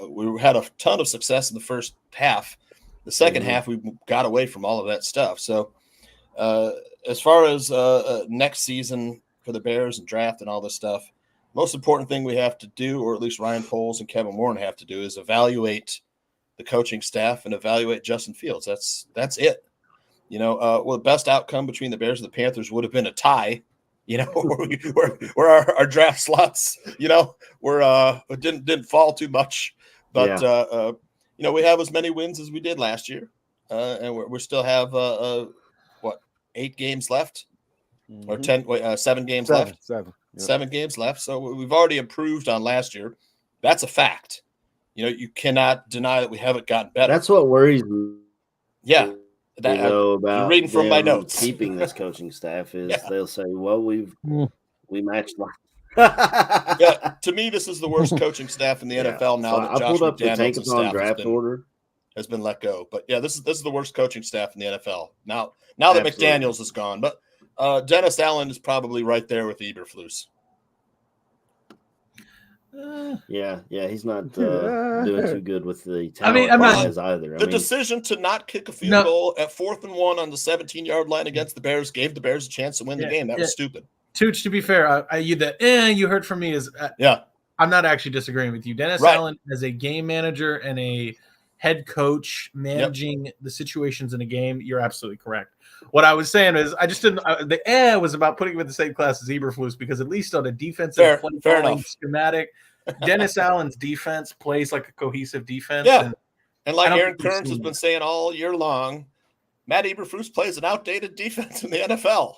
We had a ton of success in the first half. The second half, we got away from all of that stuff. So as far as next season for the Bears and draft and all this stuff, most important thing we have to do, or at least Ryan Poles and Kevin Warren have to do, is evaluate the coaching staff and evaluate Justin Fields. That's it. You know, well, the best outcome between the Bears and the Panthers would have been a tie. You know, where our draft slots, you know, didn't fall too much, but you know, we have as many wins as we did last year, and we still have 8 games left, or 7 games left. 7 games left. So we've already improved on last year. That's a fact. You know, you cannot deny that we haven't gotten better. That's what worries me. Yeah. About you're reading from my notes. Keeping this coaching staff is they'll say, well, we matched like yeah, to me, this is the worst coaching staff in the NFL now that Josh McDaniels' staff has been let go. But yeah, this is the worst coaching staff in the NFL now that McDaniels is gone. But Dennis Allen is probably right there with Eberflus. Yeah, he's not doing too good with the talent either. The decision to not kick a field goal at 4th and 1 on the 17-yard line against the Bears gave the Bears a chance to win the game. That was stupid. Tooch, to be fair, you heard from me is I'm not actually disagreeing with you. Dennis Allen, as a game manager and a head coach managing the situations in a game, you're absolutely correct. What I was saying is I just didn't the was about putting him in the same class as Eberflus, because at least on a defensive play schematic, Dennis Allen's defense plays like a cohesive defense. Yeah. And like Aaron Kearns has been saying all year long, Matt Eberflus plays an outdated defense in the NFL.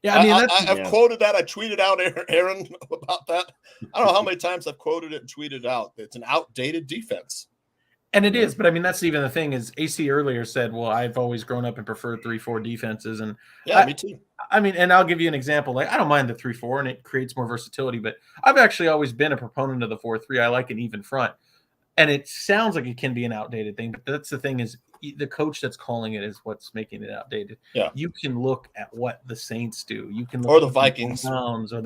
Yeah, I mean, I've quoted that. I tweeted out Aaron about that. I don't know how many times I've quoted it and tweeted out. It's an outdated defense. And it is, but I mean, that's even the thing is AC earlier said, well, I've always grown up and preferred 3-4 defenses. And me too. I mean, and I'll give you an example. Like, I don't mind the 3-4 and it creates more versatility, but I've actually always been a proponent of the 4-3. I like an even front. And it sounds like it can be an outdated thing, but that's the thing is the coach that's calling it is what's making it outdated. Yeah. You can look at what the Saints do. You can look or at the Vikings. Browns or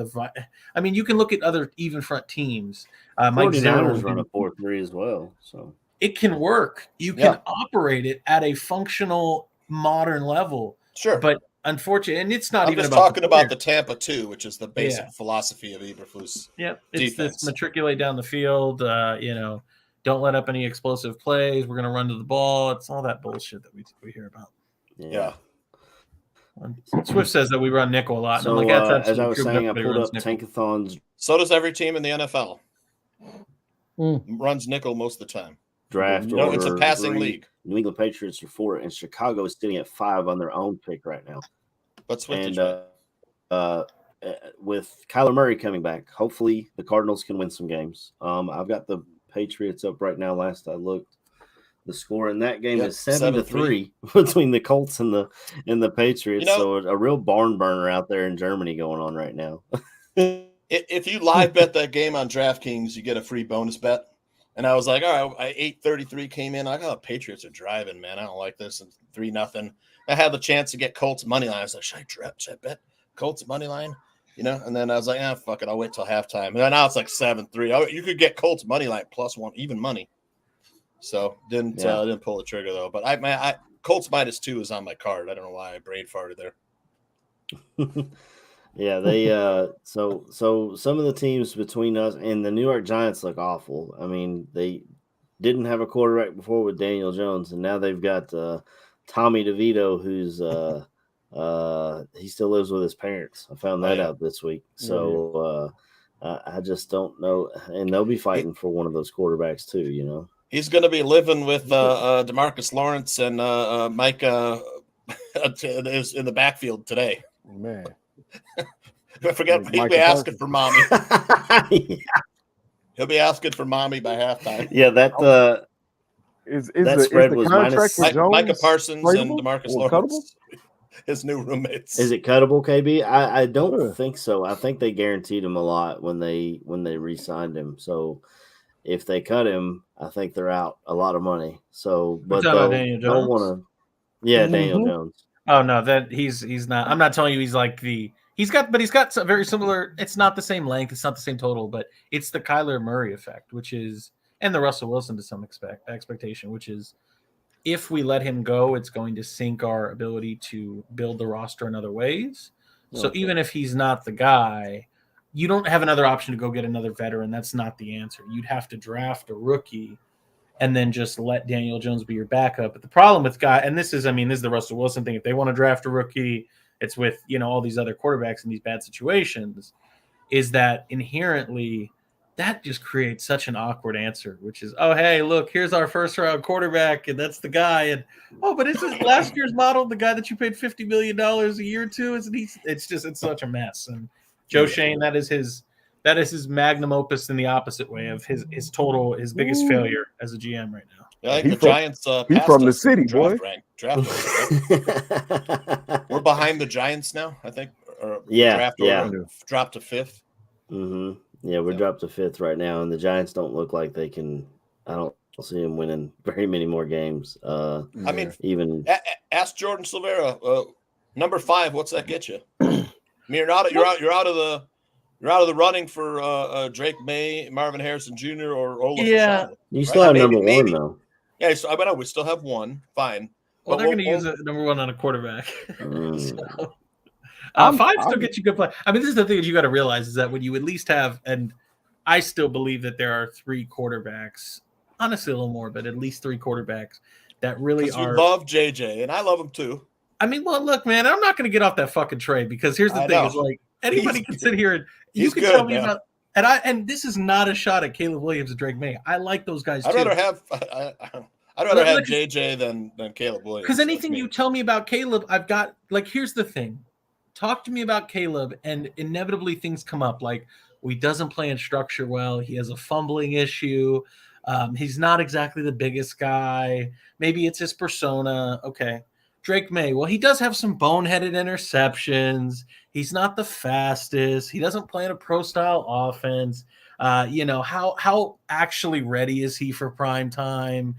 I mean, you can look at other even front teams. 49ers run a 4-3 as well. So it can work. You can operate it at a functional modern level. Sure. But unfortunately, and it's not I'm even just about talking about the Tampa 2, which is the basic philosophy of Eberflus. Yeah, it's this matriculate down the field, don't let up any explosive plays. We're going to run to the ball. It's all that bullshit that we hear about. Yeah. Swift says that we run nickel a lot. So, and I'm like, as I was saying, I pulled up Tankathon's. So does every team in the NFL. Runs nickel most of the time. Draft order. It's a passing league. New England Patriots are 4, and Chicago is sitting at 5 on their own pick right now. But Swift with Kyler Murray coming back, hopefully the Cardinals can win some games. I've got the Patriots up right now. Last I looked, the score in that game is 7-3 between the Colts and the Patriots. So a real barn burner out there in Germany going on right now. If you live bet that game on DraftKings, you get a free bonus bet. And I was like, all right, 8:33 came in. I got Patriots are driving, man. I don't like this. And 3-0. I had the chance to get Colts money line. I was like, should I bet Colts money line? And then I was like, fuck it. I'll wait till halftime. And then now it's like 7-3. You could get Colts money line +1, even money. So didn't pull the trigger though. But I Colts -2 is on my card. I don't know why I brain farted there. Yeah, they so some of the teams between us and the New York Giants look awful. I mean, they didn't have a quarterback before with Daniel Jones, and now they've got Tommy DeVito, who's he still lives with his parents. I found that out this week. So I just don't know, and they'll be fighting for one of those quarterbacks too. He's going to be living with DeMarcus Lawrence and Micah in the backfield today. Man. I forget. He'll be asking for mommy. He'll be asking for mommy by halftime. Yeah, that spread was contract minus with Jones Micah Parsons tradable and DeMarcus or Lawrence. his new roommates. Is it cuttable, KB? I don't Sure. think so. I think they guaranteed him a lot when they re-signed him. So if they cut him, I think they're out a lot of money. So, We're but talking about they'll Daniel Jones? want to. Yeah, Daniel Mhm. Jones. Oh no, that he's not. I'm not telling you he's like he's got some very similar. It's not the same length, it's not the same total, but it's the Kyler Murray effect, which is, and the Russell Wilson to some expectation, which is, if we let him go, it's going to sink our ability to build the roster in other ways. So Okay. even if he's not the guy, you don't have another option to go get another veteran. That's not the answer. You'd have to draft a rookie and then just let Daniel Jones be your backup. But the problem with and this is the Russell Wilson thing. If they want to draft a rookie, it's with, all these other quarterbacks in these bad situations, is that inherently that just creates such an awkward answer, which is, oh, hey, look, here's our first round quarterback, and that's the guy. And, oh, but isn't last year's model the guy that you paid $50 million a year to? Isn't he? It's such a mess. And Joe Shane, that is his magnum opus in the opposite way of his biggest failure as a GM right now. Yeah, I think He the from- Giants. he passed from the us in city, boy. Draft right? We're behind the Giants now, I think. Or Yeah, draft yeah. order dropped to 5th. Mm-hmm. Yeah, we're dropped to 5th right now, and the Giants don't look like they can. I don't see them winning very many more games. I mean, even ask Jordan Silvera, number 5. What's that get you? I mean, you're out of the running for Drake May, Marvin Harrison Jr. or Olaf. Yeah. Rashad, you still have number one though. Yeah, so I know we still have one. Fine. Well, But they're going to use a number one on a quarterback. So, 5 still gets you good play. I mean, this is the thing that you got to realize, is that when you at least have, and I still believe that there are 3 quarterbacks, honestly a little more, but at least 3 quarterbacks that really are. You love JJ, and I love him too. I mean, well, look, man, I'm not going to get off that fucking trade, because here's the I thing: know. is like anybody can sit here and you he's can good, tell me man. about, and this is not a shot at Caleb Williams and Drake May. I like those guys I'd too. rather have JJ than Caleb Williams. Because anything you tell me about Caleb, I've got, like, here's the thing. Talk to me about Caleb, and inevitably things come up. Like, he doesn't play in structure well. He has a fumbling issue. He's not exactly the biggest guy. Maybe it's his persona. Okay. Drake May, well, he does have some boneheaded interceptions. He's not the fastest. He doesn't play in a pro-style offense. How actually ready is he for prime time?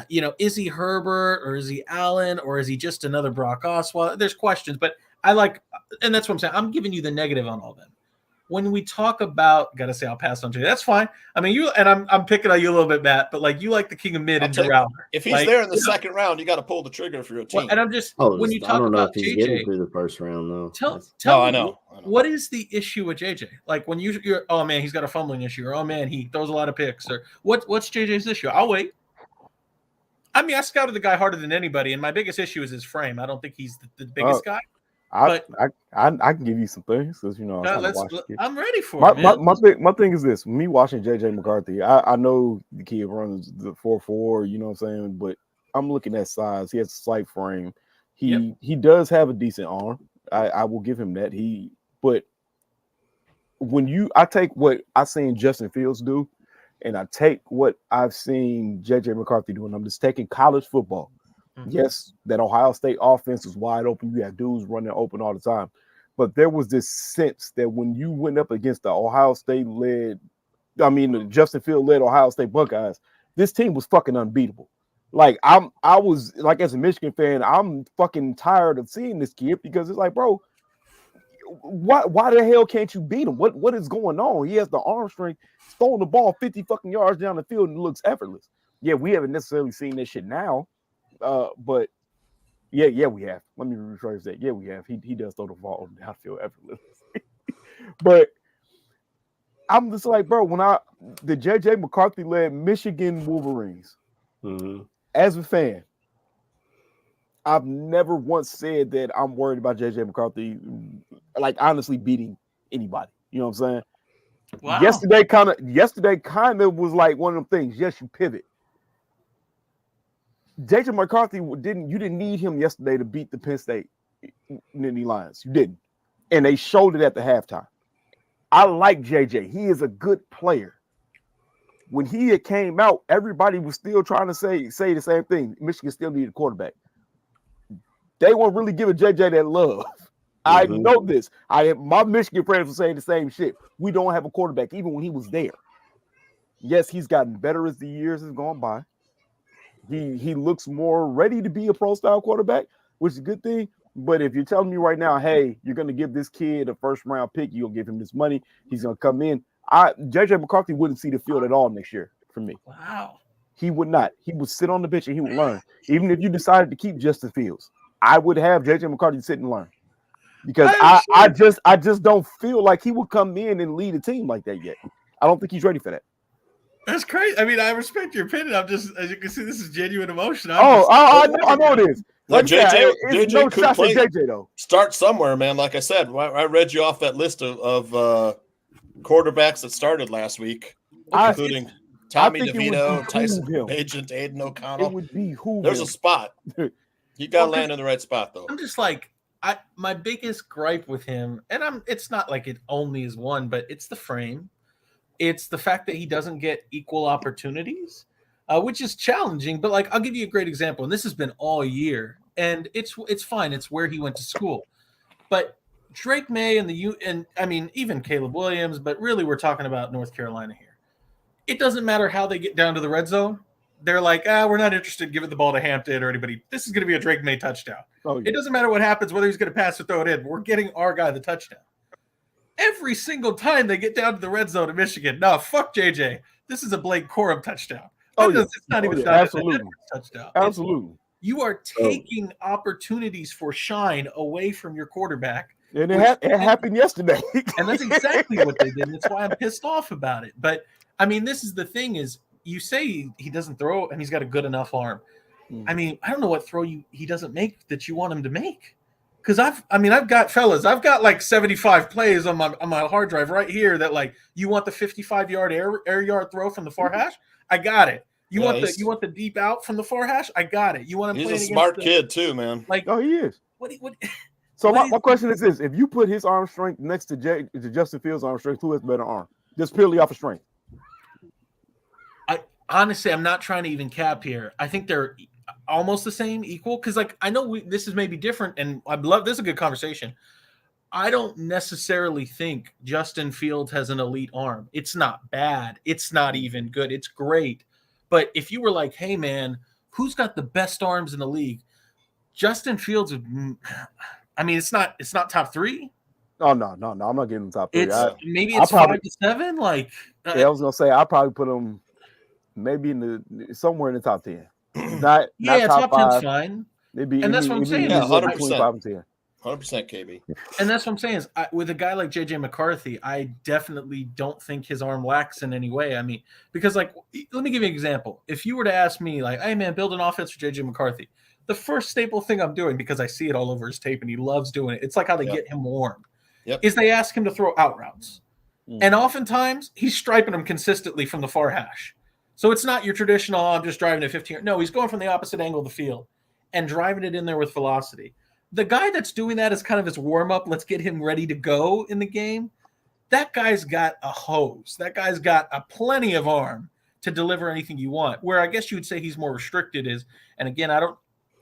Is he Herbert, or is he Allen, or is he just another Brock Osweiler? There's questions, but I like, and that's what I'm saying. I'm giving you the negative on all of them. When we talk about, gotta say, I'll pass on to you. That's fine. I mean, I'm picking on you a little bit, Matt, but like, you like the king of mid and Router. If he's there in the second round, you got to pull the trigger for your team. Well, and I'm just, when you I talk don't know about if he's getting JJ, through the first round though. tell I me, know. what is the issue with JJ? Like, when you're, oh man, he's got a fumbling issue, or oh man, he throws a lot of picks, or what's JJ's issue? I'll wait. I mean, I scouted the guy harder than anybody, and my biggest issue is his frame. I don't think he's the biggest guy. I can give you some things, because I'm ready for it. My thing is this: me watching JJ McCarthy, I know the kid runs the 4.4, you know what I'm saying, but I'm looking at size. He has a slight frame. He does have a decent arm. I will give him that. But when I take what I've seen Justin Fields do, and I take what I've seen JJ McCarthy do, and I'm just taking college football. Mm-hmm. Yes, that Ohio State offense is wide open. You have dudes running open all the time. But there was this sense that when you went up against the Justin Field led Ohio State Buckeyes, this team was fucking unbeatable. Like, I was like, as a Michigan fan, I'm fucking tired of seeing this kid, because it's like, bro, why the hell can't you beat him? What is going on? He has the arm strength, throwing the ball 50 fucking yards down the field, and it looks effortless. Yeah, we haven't necessarily seen this shit now. But yeah, we have. Let me rephrase that. Yeah, we have. He does throw the ball downfield effortless. But I'm just like, bro, when the JJ McCarthy led Michigan Wolverines, as a fan, I've never once said that I'm worried about JJ McCarthy, like, honestly beating anybody. You know what I'm saying? Wow. Yesterday kind of was like one of them things. Yes, you pivot. JJ McCarthy you didn't need him yesterday to beat the Penn State Nittany Lions. You didn't. And they showed it at the halftime. I like JJ. He is a good player. When he had came out, everybody was still trying to say the same thing. Michigan still needed a quarterback. they weren't really giving JJ that love. I know this. My Michigan friends were saying the same shit. We don't have a quarterback, even when he was there. Yes, he's gotten better as the years has gone by. He looks more ready to be a pro-style quarterback, which is a good thing. But if you're telling me right now, hey, you're going to give this kid a first-round pick, you'll give him this money, he's going to come in, JJ McCarthy wouldn't see the field at all next year for me. Wow. He would not. He would sit on the bench and he would learn. Even if you decided to keep Justin Fields, I would have JJ McCarthy sit and learn. Because I just don't feel like he would come in and lead a team like that yet. I don't think he's ready for that. That's crazy. I mean, I respect your opinion. I'm just, as you can see, this is genuine emotion. I know it is. No, Like, JJ no could shots at play. JJ though. Start somewhere, man. Like I said, I read you off that list of quarterbacks that started last week, including Tommy DeVito, Tyson Agent, Aiden O'Connell. It would behoove There's him. a spot. You got to land in the right spot, though. I'm just like, my biggest gripe with him, and it's not like it only is one, but it's the frame. It's the fact that he doesn't get equal opportunities, which is challenging. But like, I'll give you a great example, and this has been all year, and it's fine. It's where he went to school, but Drake May and I mean even Caleb Williams, but really we're talking about North Carolina here. It doesn't matter how they get down to the red zone. They're like, we're not interested in giving the ball to Hampton or anybody. This is going to be a Drake May touchdown. Oh, yeah. It doesn't matter what happens, whether he's going to pass or throw it in. We're getting our guy the touchdown. Every single time they get down to the red zone in Michigan, no, fuck JJ. This is a Blake Corum touchdown. It's not even absolutely a touchdown. Absolutely. You are taking opportunities for shine away from your quarterback. And it happened yesterday. And that's exactly what they did. And that's why I'm pissed off about it. But I mean, this is the thing is, you say he doesn't throw and he's got a good enough arm. I mean, I don't know what throw he doesn't make that you want him to make. Because I've got like 75 plays on my hard drive right here that like you want the 55-yard air yard throw from the far hash? I got it. You want the deep out from the far hash? I got it. You want him? He's a smart kid too, man. Like, he is. What? So my question is this: if you put his arm strength next to Justin Fields' arm strength, who has better arm? Just purely off of strength. Honestly, I'm not trying to even cap here. I think they're almost the same, equal. Because, like, I know this is maybe different, and this is a good conversation. I don't necessarily think Justin Fields has an elite arm. It's not bad. It's not even good. It's great. But if you were like, hey, man, who's got the best arms in the league? Justin Fields, I mean, it's not top three. Oh, no. I'm not getting top three. Maybe it's 5 to 7. Like, I was going to say, I'll probably put him maybe somewhere in the top 10. Not top 10's fine. And that's what I'm saying. 100%. 100% KB. And that's what I'm saying is with a guy like JJ McCarthy, I definitely don't think his arm lacks in any way. I mean, because like, let me give you an example. If you were to ask me like, hey man, build an offense for JJ McCarthy, the first staple thing I'm doing, because I see it all over his tape and he loves doing it. It's like how they get him warm is they ask him to throw out routes. And oftentimes he's striping them consistently from the far hash. So it's not your traditional, I'm just driving at 15. No, he's going from the opposite angle of the field and driving it in there with velocity. The guy that's doing that is kind of his warm-up. Let's get him ready to go in the game. That guy's got a hose. That guy's got plenty of arm to deliver anything you want. Where I guess you would say he's more restricted is, and again,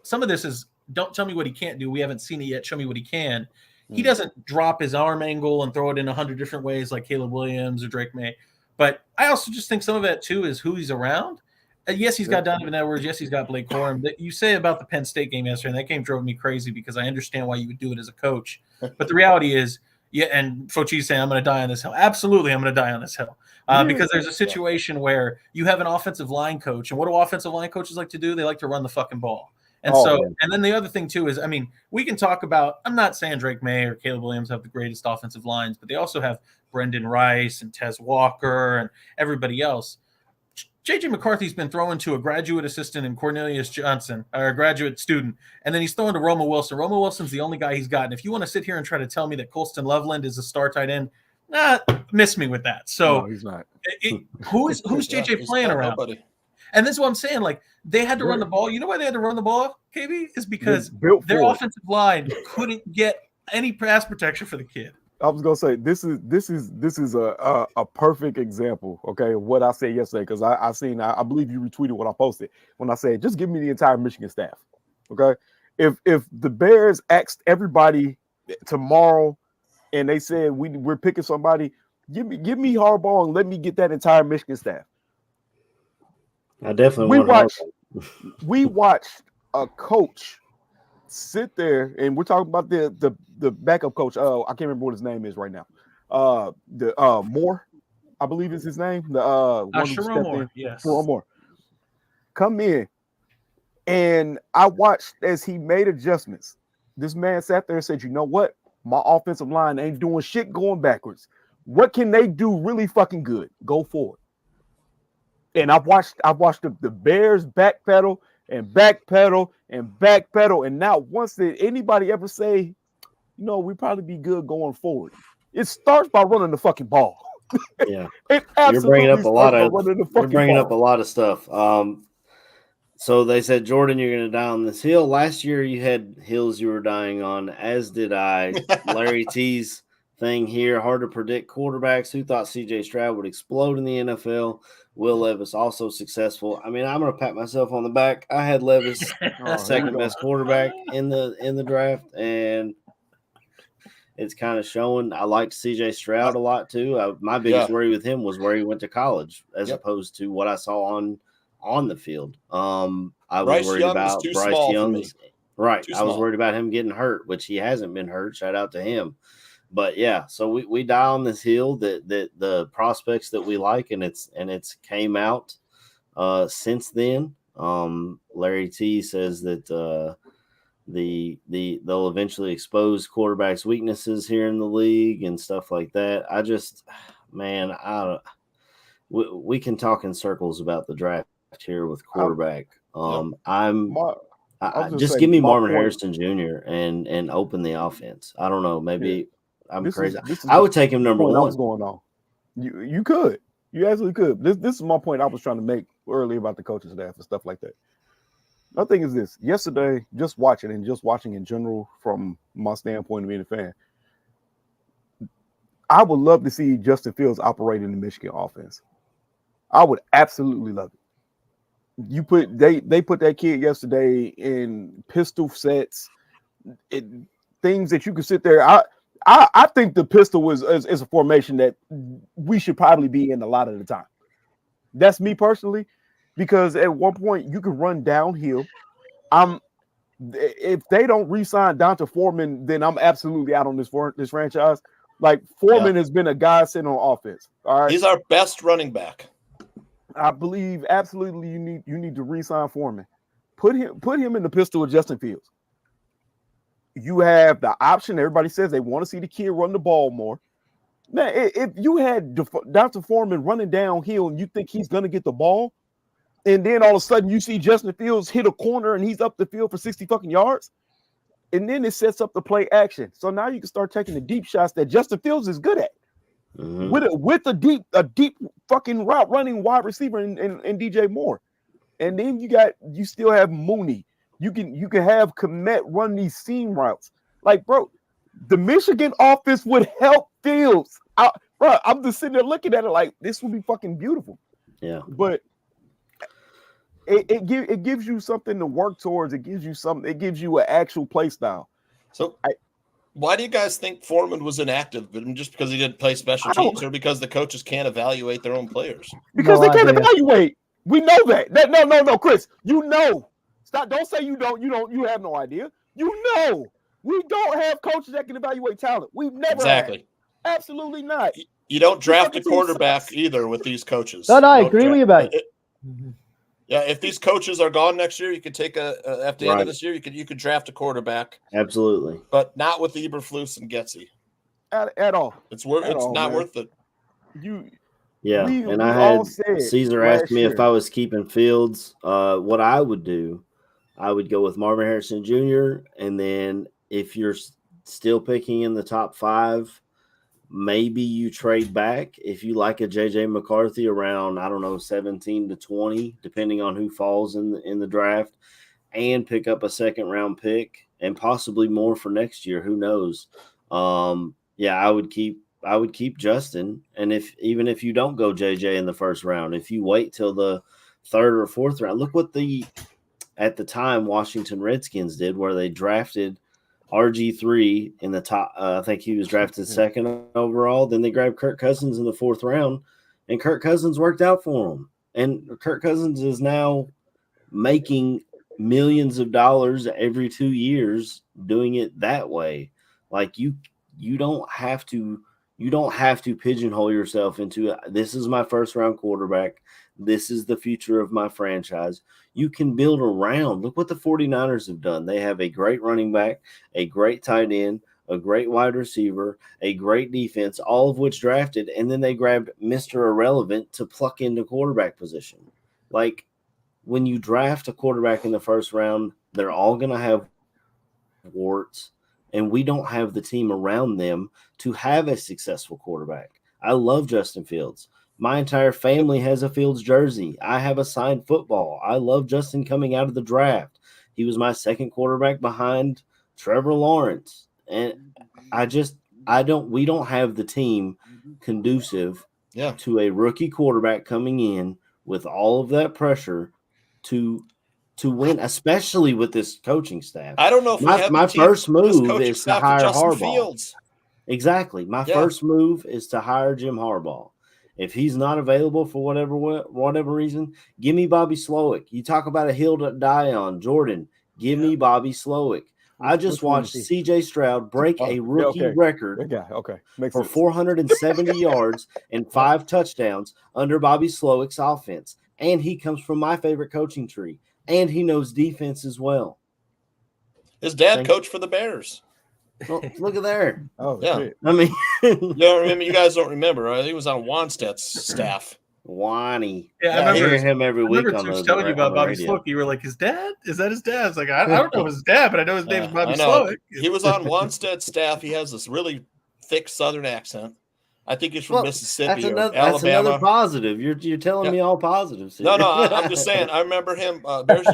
some of this is, don't tell me what he can't do. We haven't seen it yet. Show me what he can. He doesn't drop his arm angle and throw it in 100 different ways like Caleb Williams or Drake May. But I also just think some of that, too, is who he's around. Yes, he's got Donovan Edwards. Yes, he's got Blake Corum. You say about the Penn State game yesterday, and that game drove me crazy because I understand why you would do it as a coach. But the reality is, and Fauci's saying, I'm going to die on this hill. Absolutely, I'm going to die on this hill. Because there's a situation where you have an offensive line coach. And what do offensive line coaches like to do? They like to run the fucking ball. And and then the other thing, too, is, I mean, we can talk about, I'm not saying Drake May or Caleb Williams have the greatest offensive lines, but they also have Brendan Rice and Tez Walker and everybody else. JJ McCarthy's been throwing to a graduate assistant in Cornelius Johnson, or a graduate student, and then he's throwing to Roma Wilson. Roma Wilson's the only guy he's gotten. If you want to sit here and try to tell me that Colston Loveland is a star tight end, miss me with that. So no, he's not. Who's JJ playing around? Nobody. And this is what I'm saying. Like, they had to run the ball. You know why they had to run the ball, KB? Is because their offensive line couldn't get any pass protection for the kid. I was gonna say this is a perfect example, okay, of what I said yesterday, because I believe you retweeted what I posted when I said just give me the entire Michigan staff, okay, if the Bears asked everybody tomorrow and they said we're picking somebody, give me Harbaugh and let me get that entire Michigan staff. I definitely want we watched a coach sit there, and we're talking about the backup coach. I can't remember what his name is right now. Moore, I believe is his name. The one who Sharon Moore, yes. Sharon Moore. Come in, and I watched as he made adjustments. This man sat there and said, "You know what? My offensive line ain't doing shit going backwards. What can they do really fucking good? Go forward." And I've watched the Bears backpedal and backpedal and backpedal. And now, once did anybody ever say, we probably be good going forward? It starts by running the fucking ball. Yeah, it you're bringing up a lot of stuff. So they said, Jordan, you're going to die on this hill. Last year, you had hills you were dying on, as did I. Larry T's thing here. Hard to predict quarterbacks. Who thought C.J. Stroud would explode in the NFL? Will Levis also successful? I mean, I'm going to pat myself on the back. I had Levis second best quarterback in the draft, and it's kind of showing. I liked C.J. Stroud a lot too. My biggest worry with him was where he went to college, as opposed to what I saw on the field. I was worried about Bryce Young. Right. I was worried about him getting hurt, which he hasn't been hurt. Shout out to him. But yeah, so we die on this hill that the prospects that we like, and it's came out since then. Larry T says that they'll eventually expose quarterbacks' weaknesses here in the league and stuff like that. We can talk in circles about the draft here with quarterback. Just give me Marvin Harrison Jr. and open the offense. I don't know, maybe. I'm crazy. I would take him number one. What's going on? You could. You absolutely could. This is my point I was trying to make earlier about the coaching staff and stuff like that. My thing is this. Yesterday, just watching in general from my standpoint of being a fan, I would love to see Justin Fields operate in the Michigan offense. I would absolutely love it. They put that kid yesterday in pistol sets, things that you could sit there. I think the pistol is a formation that we should probably be in a lot of the time. That's me personally, because at one point you could run downhill. If they don't re-sign Donta Foreman, then I'm absolutely out on this franchise. Like Foreman has been a godsend on offense. All right, he's our best running back. I believe absolutely you need to re-sign Foreman. Put him in the pistol with Justin Fields. You have the option. Everybody says they want to see the kid run the ball more. Man, if you had Dr. Foreman running downhill and you think he's going to get the ball, and then all of a sudden you see Justin Fields hit a corner and he's up the field for 60 fucking yards, and then it sets up the play action. So now you can start taking the deep shots that Justin Fields is good at. Mm-hmm. With a deep fucking route running wide receiver in DJ Moore. And then you still have Mooney. You can have Kmet run these seam routes. Like, bro, the Michigan offense would help Fields. I'm just sitting there looking at it like this would be fucking beautiful. Yeah. But it gives you something to work towards. It gives you an actual play style. So why do you guys think Foreman was inactive? Just because he didn't play special teams, or because the coaches can't evaluate their own players? Because they can't evaluate. We know that. No, Chris. You know. Stop. Don't say you don't. You have no idea. You know. We don't have coaches that can evaluate talent. We've never had. Absolutely not. You don't draft a quarterback either with these coaches. No, I agree with you, mate. Yeah, if these coaches are gone next year, you could take at the end of this year, you could draft a quarterback. Absolutely, but not with Eberflus and Getsy at all. It's not worth it. Caesar asked me if I was keeping Fields. What I would do, I would go with Marvin Harrison Jr. And then if you're still picking in the top 5, maybe you trade back if you like a JJ McCarthy around, I don't know, 17 to 20, depending on who falls in the draft, and pick up a second round pick and possibly more for next year. Who knows? I would keep Justin. And even if you don't go JJ in the first round, if you wait till the 3rd or 4th round, look what the at the time Washington Redskins did, where they drafted RG3 in the top. I think he was drafted second overall. Then they grabbed Kirk Cousins in the 4th round, and Kirk Cousins worked out for them. And Kirk Cousins is now making millions of dollars every 2 years doing it that way. Like you don't have to pigeonhole yourself into this is my 1st round quarterback. This is the future of my franchise. You can build around. Look what the 49ers have done. They have a great running back, a great tight end, a great wide receiver, a great defense, all of which drafted, and then they grabbed Mr. Irrelevant to pluck into quarterback position. Like, when you draft a quarterback in the 1st round, they're all going to have warts, and we don't have the team around them to have a successful quarterback. I love Justin Fields. My entire family has a Fields jersey. I have a signed football. I love Justin coming out of the draft. He was my 2nd quarterback behind Trevor Lawrence. And we don't have the team conducive to a rookie quarterback coming in with all of that pressure to win, especially with this coaching staff. I don't know if my first move is to hire Harbaugh. Fields. Exactly. My first move is to hire Jim Harbaugh. If he's not available for whatever reason, give me Bobby Slowick. You talk about a hill to die on, Jordan. Give me Bobby Slowick. I just watched C.J. Stroud break a rookie record for 470 yards and 5 touchdowns under Bobby Slowick's offense. And he comes from my favorite coaching tree. And he knows defense as well. His dad coached for the Bears. Well, look at there. Oh, yeah. Shit. I mean, you guys don't remember, right? He was on Wanstead's staff. Wani. Yeah, I remember him every week. I remember telling you about Bobby Slowick. You were like, his dad? Is that his dad? It's like, I don't know his dad, but I know his name is Bobby Slowick. He was on Wanstead's staff. He has this really thick Southern accent. I think he's from Mississippi or Alabama. That's another positive. You're telling me all positives. No, I'm just saying. I remember him. Bears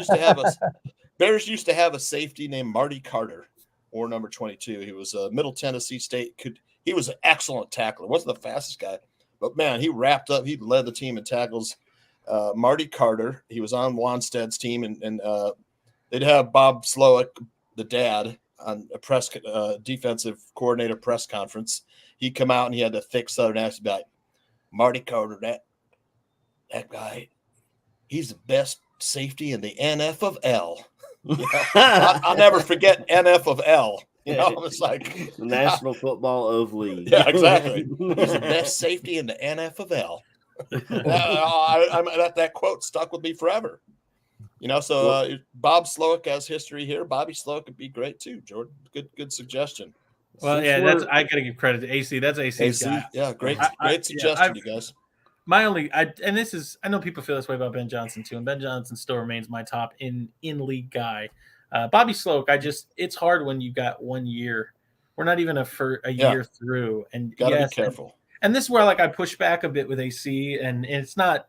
used to have a safety named Marty Carter, or number 22. He was a Middle Tennessee State. He was an excellent tackler. Wasn't the fastest guy, but man, he wrapped up. He led the team in tackles. Marty Carter. He was on Wanstead's team, and they'd have Bob Slowick, the dad, on a defensive coordinator press conference. He'd come out and he had the thick Southern accent, be like, Marty Carter, that guy, he's the best safety in the NF of L. You know, I'll never forget NF of L. You know, it's like the National Football of League. Yeah, exactly. He's the best safety in the NF of L. That quote stuck with me forever. You know, so Bob Slowick has history here. Bobby Slowick would be great too, Jordan. Good suggestion. Well, yeah, I got to give credit to AC. That's AC's guy. Yeah, great suggestion, you guys. My only, I know people feel this way about Ben Johnson too, and Ben Johnson still remains my top in league guy. Bobby Slowick, it's hard when you got 1 year. We're not even a year through, and gotta be careful. And this is where I push back a bit with AC, and it's not.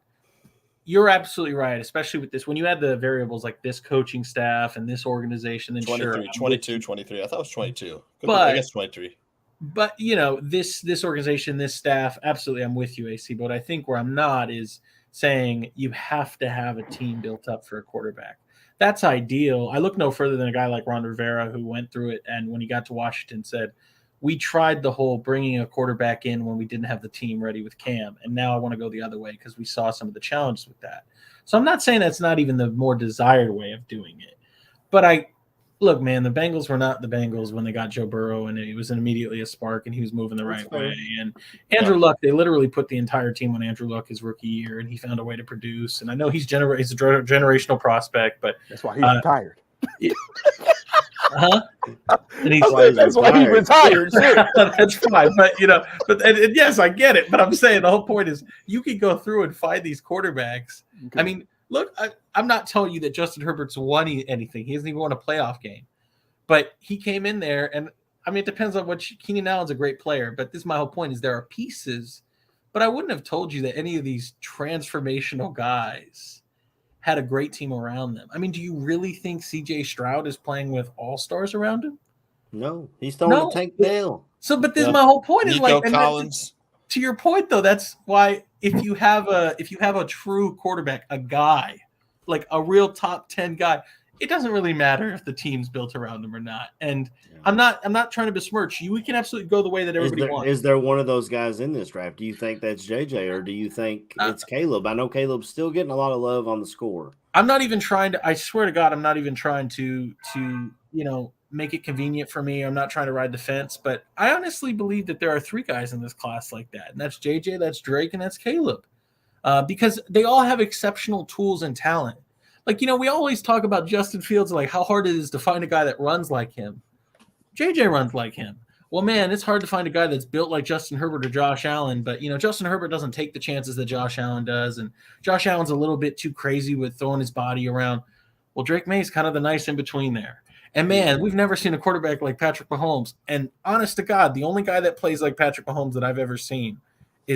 You're absolutely right, especially with this. When you add the variables like this coaching staff and this organization, then 22, 23. I thought it was 22. I guess 23. But, this organization, this staff, absolutely, I'm with you, AC. But I think where I'm not is saying you have to have a team built up for a quarterback. That's ideal. I look no further than a guy like Ron Rivera who went through it, and when he got to Washington said, we tried the whole bringing a quarterback in when we didn't have the team ready with Cam, and now I want to go the other way because we saw some of the challenges with that. So I'm not saying that's not even the more desired way of doing it. But look, man, the Bengals were not the Bengals when they got Joe Burrow, and it was immediately a spark, and he was moving the right way. And Andrew Luck, they literally put the entire team on Andrew Luck his rookie year, and he found a way to produce. And I know he's a generational prospect, but that's why he's retired. And that's why he retired. That's fine, but yes, I get it. But I'm saying the whole point is you can go through and find these quarterbacks. Okay. I mean, look, I'm not telling you that Justin Herbert's won anything. He hasn't even won a playoff game, but he came in there, and I mean, it depends on what. Keenan Allen's a great player, but this is my whole point: is there are pieces. But I wouldn't have told you that any of these transformational guys had a great team around them. I mean, do you really think C.J. Stroud is playing with all-stars around him? No, he's throwing a Tank Dell. So, but this is my whole point. Nico Collins. To your point, though, that's why if you have a true quarterback, a guy, like a real top 10 guy, it doesn't really matter if the team's built around him or not. And I'm not trying to besmirch you. We can absolutely go the way that everybody wants. Is there one of those guys in this draft? Do you think that's JJ or do you think it's Caleb? I know Caleb's still getting a lot of love on the score. I'm not even trying to. I swear to God, I'm not even trying to make it convenient for me. I'm not trying to ride the fence, but I honestly believe that there are 3 guys in this class like that, and that's JJ, that's Drake, and that's Caleb, because they all have exceptional tools and talent. Like, we always talk about Justin Fields, like how hard it is to find a guy that runs like him. JJ runs like him. Well, man, it's hard to find a guy that's built like Justin Herbert or Josh Allen, but, Justin Herbert doesn't take the chances that Josh Allen does, and Josh Allen's a little bit too crazy with throwing his body around. Well, Drake May's kind of the nice in-between there. And, man, we've never seen a quarterback like Patrick Mahomes. And honest to God, the only guy that plays like Patrick Mahomes that I've ever seen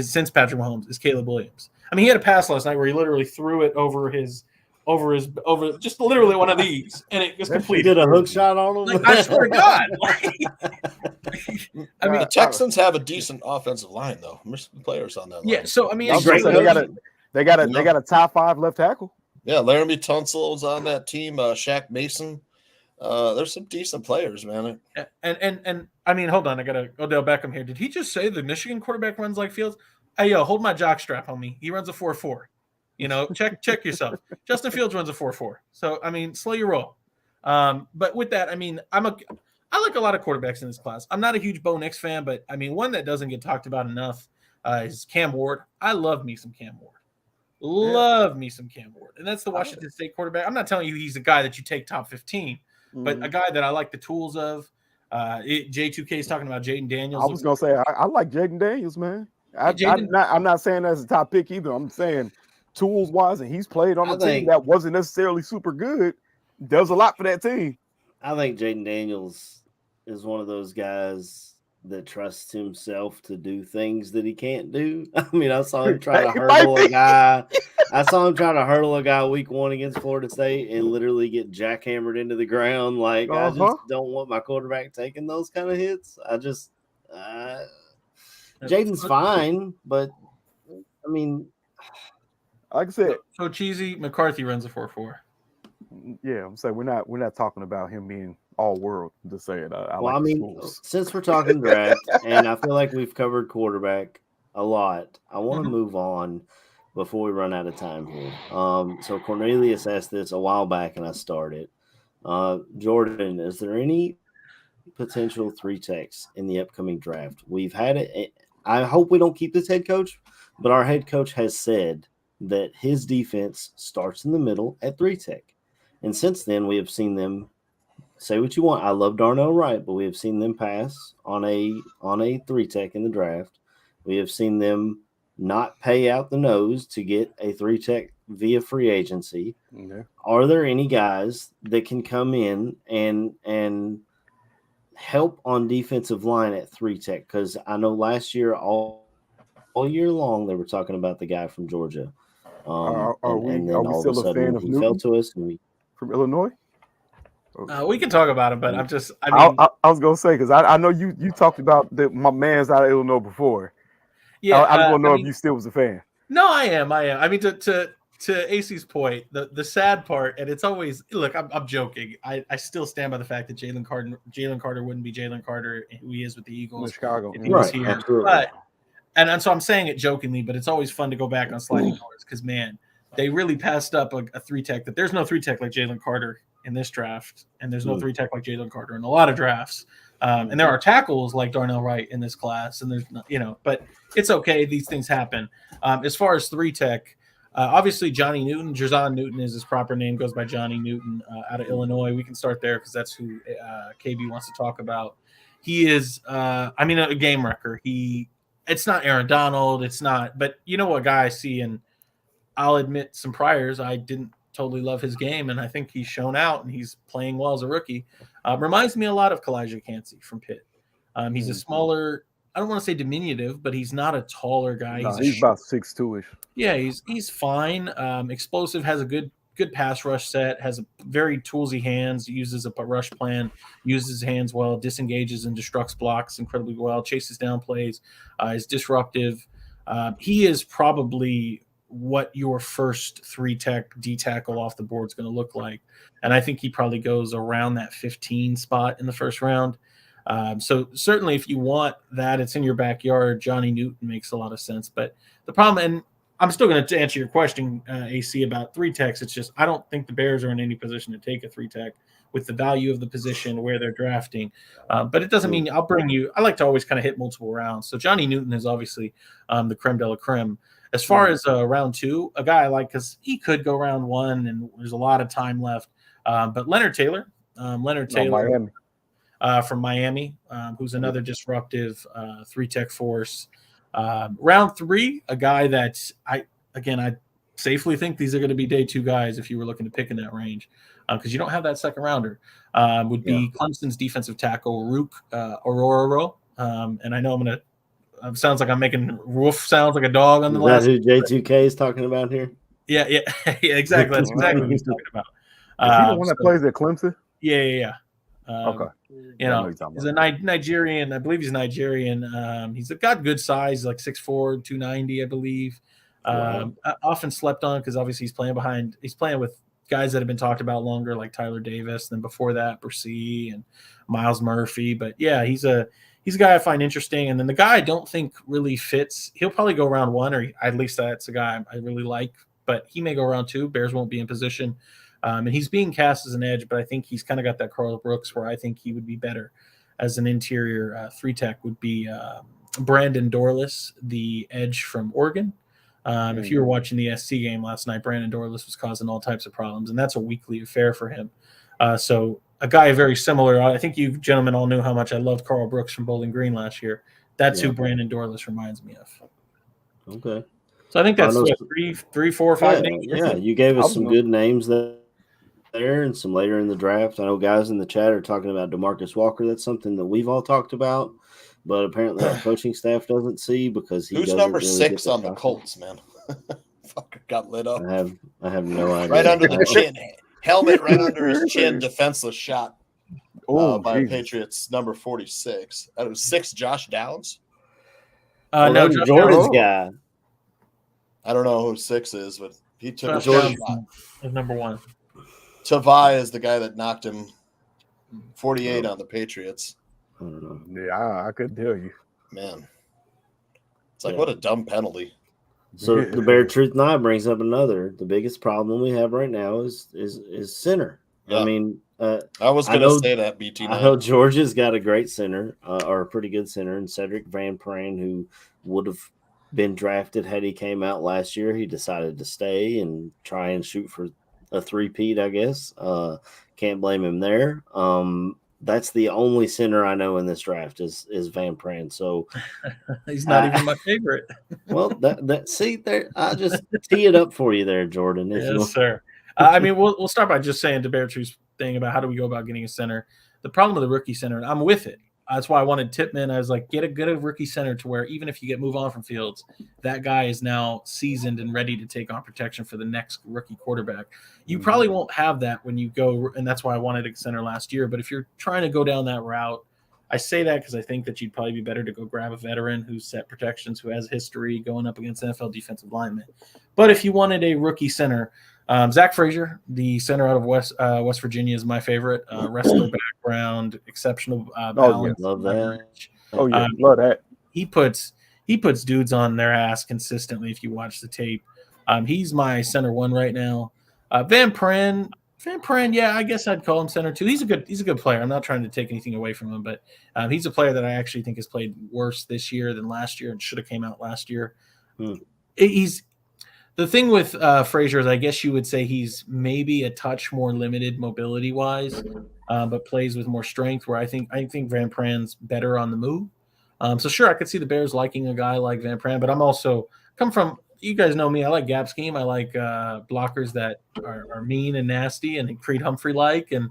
since Patrick Mahomes is Caleb Williams. I mean, he had a pass last night where he literally threw it over just literally one of these, and it was completed. He did a hook shot on him. Like, I swear to God. I mean, the Texans have a decent offensive line, though. Players on that line. Yeah, so I mean, they got a top 5 left tackle. Yeah, Laramie Tunsil was on that team. Shaq Mason. There's some decent players, man. And I mean, hold on, I got Odell Beckham here. Did he just say the Michigan quarterback runs like Fields? Hey, yo, hold my jock strap, homie. He runs a 4.4. Check yourself. Justin Fields runs a 4.4. So, I mean, slow your roll. But with that, I mean, I like a lot of quarterbacks in this class. I'm not a huge Bo Nix fan, but I mean, one that doesn't get talked about enough is Cam Ward. I love me some Cam Ward. And that's the Washington State quarterback. I'm not telling you he's a guy that you take top 15, but a guy that I like the tools of. J2K is talking about Jaden Daniels. I was going to say, I like Jaden Daniels, man. I'm not saying that's a top pick either. I'm saying tools-wise, and he's played on a team that wasn't necessarily super good. Does a lot for that team. I think Jaden Daniels is one of those guys that trusts himself to do things that he can't do. I mean, I saw him try to hurdle a guy. I saw him try to hurdle a guy week 1 against Florida State and literally get jackhammered into the ground. Like, I just don't want my quarterback taking those kind of hits. Jaden's fine, but I mean, like I said, so cheesy. McCarthy runs a 4.4. Yeah, I'm saying we're not talking about him being all world. Just saying. Since we're talking draft, and I feel like we've covered quarterback a lot, I want to move on before we run out of time here. So Cornelius asked this a while back, and I started. Jordan, is there any potential 3 techs in the upcoming draft? We've had it. I hope we don't keep this head coach, but our head coach has said that his defense starts in the middle at 3 tech. And since then, we have seen them say what you want. I love Darnell Wright, but we have seen them pass on a 3 tech in the draft. We have seen them not pay out the nose to get a 3 tech via free agency. Okay. Are there any guys that can come in and help on defensive line at 3 tech? Because I know last year, all year long, they were talking about the guy from Georgia. Are we still a fan of Newton? Fell to us from Illinois? We can talk about him, but I was gonna say, because I know you talked about my man's out of Illinois before. Yeah, I just want to know if you still was a fan. No, I am. I mean, to AC's point, the sad part, and it's always, look, I'm joking. I still stand by the fact that Jalen Carter wouldn't be Jalen Carter who he is with the Eagles in Chicago if he was here. Absolutely. But and so I'm saying it jokingly, but it's always fun to go back on sliding doors because, man, they really passed up a 3 tech. That there's no 3 tech like Jalen Carter in this draft, and there's no 3 tech like Jalen Carter in a lot of drafts. And there are tackles like Darnell Wright in this class, and there's but it's okay. These things happen. As far as 3 tech, obviously Johnny Newton, Jerzon Newton is his proper name, goes by Johnny Newton out of Illinois. We can start there because that's who KB wants to talk about. He is, a game wrecker. It's not Aaron Donald. It's not, but you know what guy I see, and I'll admit some priors, I didn't totally love his game, and I think he's shown out, and he's playing well as a rookie. Reminds me a lot of Kalijah Cansey from Pitt. He's a smaller, I don't want to say diminutive, but he's not a taller guy. He's about 6'2"-ish. Yeah, he's fine. Explosive, has a good pass rush set, has very toolsy hands, uses a rush plan, uses his hands well, disengages and destructs blocks incredibly well, chases down plays, is disruptive. He is probably what your first 3-tech D tackle off the board is going to look like. And I think he probably goes around that 15 spot in the first round. So certainly if you want that, it's in your backyard. Johnny Newton makes a lot of sense. But the problem, and I'm still going to answer your question, AC, about 3-techs. It's just I don't think the Bears are in any position to take a 3-tech with the value of the position where they're drafting. But it doesn't mean I'll bring you – I like to always kind of hit multiple rounds. So Johnny Newton is obviously the creme de la creme. As far as round 2, a guy I like because he could go round 1 and there's a lot of time left. But Leonard Taylor Miami. From Miami, who's another disruptive 3-tech force. Round 3, a guy that I safely think these are going to be day 2 guys if you were looking to pick in that range because you don't have that second rounder. Would be Clemson's defensive tackle, Rook Ororo. And I know I'm going to sounds like I'm making wolf sounds like a dog on the last. Is that who J2K is talking about here? Yeah, exactly. That's exactly what he's talking about. Is he the one that plays at Clemson? Yeah. Okay. He's a Nigerian. I believe he's Nigerian. He's got good size, like 6'4", 290, I believe. Often slept on because obviously he's playing with guys that have been talked about longer, like Tyler Davis. Then before that, Brissy and Miles Murphy. But yeah, he's a guy I find interesting. And then the guy I don't think really fits. He'll probably go round 1, or at least that's a guy I really like. But he may go round 2. Bears won't be in position. And he's being cast as an edge, but I think he's kind of got that Carl Brooks where I think he would be better as an interior 3-tech would be Brandon Dorless, the edge from Oregon. If you were watching the SC game last night, Brandon Dorless was causing all types of problems, and that's a weekly affair for him. So a guy very similar. I think you gentlemen all knew how much I loved Carl Brooks from Bowling Green last year. That's who Brandon Dorless reminds me of. Okay. So I think that's three, 4, 5 names. Yeah, you gave us some good names there and some later in the draft. I know guys in the chat are talking about DeMarcus Walker. That's something that we've all talked about, but apparently our coaching staff doesn't see because he. Who's number 6 on the Colts, man? Fucker got lit up. I have no idea. Right under the chin, helmet right under his chin, defenseless shot by Patriots number 46. That was 6. Josh Downs. No, Jordan's guy. I don't know who 6 is, but he took a shot. Number 1. Tavai is the guy that knocked him 48 on the Patriots. I don't know. Yeah, I couldn't tell you. Man. It's like, what a dumb penalty. So the Bear Truth Night brings up another. The biggest problem we have right now is center. Yeah. I mean, I was going to say that, BT9. I know Georgia's got a great center, or a pretty good center, and Cedric Van Pran, who would have been drafted had he came out last year. He decided to stay and try and shoot for a 3-peat, I guess. Can't blame him there. That's the only center I know in this draft is Van Pran. So he's not even my favorite. Well, that see there, I just tee it up for you there, Jordan. Yes, sir. I mean, we'll start by just saying to Bear Truth's thing about how do we go about getting a center. The problem with the rookie center, and I'm with it. That's why I wanted Tippmann. I was like, get a good rookie center to where even if you move on from Fields, that guy is now seasoned and ready to take on protection for the next rookie quarterback. You probably won't have that when you go, and that's why I wanted a center last year. But if you're trying to go down that route, I say that because I think that you'd probably be better to go grab a veteran who's set protections, who has history going up against NFL defensive linemen. But if you wanted a rookie center, Zach Frazier, the center out of West Virginia, is my favorite. Wrestler background, exceptional balance. Love that. Love that. He puts dudes on their ass consistently. If you watch the tape, he's my center 1 right now. Van Pran, yeah, I guess I'd call him center 2. He's a good player. I'm not trying to take anything away from him, but he's a player that I actually think has played worse this year than last year and should have came out last year. The thing with Frazier is I guess you would say he's maybe a touch more limited mobility-wise, but plays with more strength, where I think Van Pran's better on the move. So, sure, I could see the Bears liking a guy like Van Pran, but I'm also come from – you guys know me. I like gap scheme. I like blockers that are mean and nasty and Creed Humphrey-like, and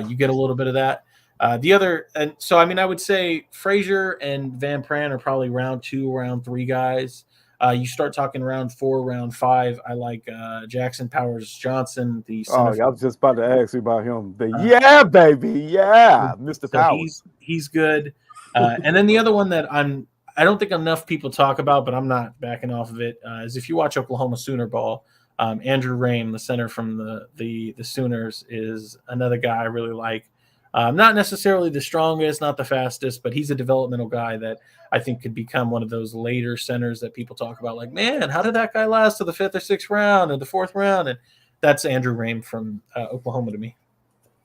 you get a little bit of that. I would say Frazier and Van Pran are probably round 2, round 3 guys. You start talking round 4, round 5. I like Jackson Powers Johnson, the center. I was just about to ask you about him. Mr. So Powers. he's good. And then the other one that I don't think enough people talk about, but I'm not backing off of it, is if you watch Oklahoma Sooner ball, Andrew Rame, the center from the Sooners, is another guy I really like. Not necessarily the strongest, not the fastest, but he's a developmental guy that I think could become one of those later centers that people talk about. Like, man, how did that guy last to the 5th or 6th round or the 4th round? And that's Andrew Rame from Oklahoma to me.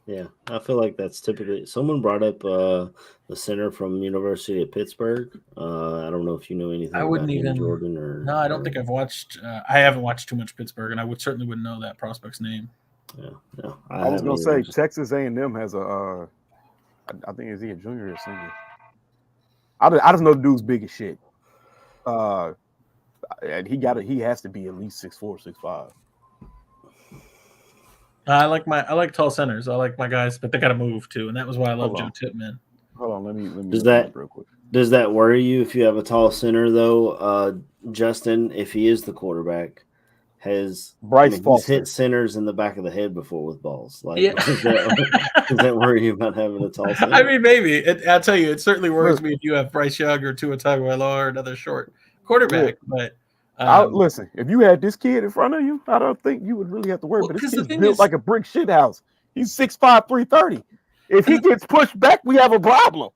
Yeah, I feel like that's typically someone brought up the center from University of Pittsburgh. I don't know if you know anything I wouldn't about him, even Jordan, or no, I don't think I've watched. I haven't watched too much Pittsburgh, and I certainly wouldn't know that prospect's name. Yeah, no, I was gonna say just... Texas A&M has a. I think is he a junior or senior? I just know the dude's big as shit. And he has to be at least 6'4", 6'5". I like tall centers. I like my guys, but they got to move too, and that was why I love Joe Tippmann. Hold on, let me does that real quick. Does that worry you if you have a tall center though, Justin? If he is the quarterback, he's hit centers in the back of the head before with balls. Like, yeah. does that worry you about having a tall center? I mean, maybe. I'll tell you, it certainly worries me if you have Bryce Young or Tua Tagovailoa or another short quarterback. But listen, if you had this kid in front of you, I don't think you would really have to worry. But this kid's built like a brick shit house. He's 6'5", 330. If he gets pushed back, we have a problem.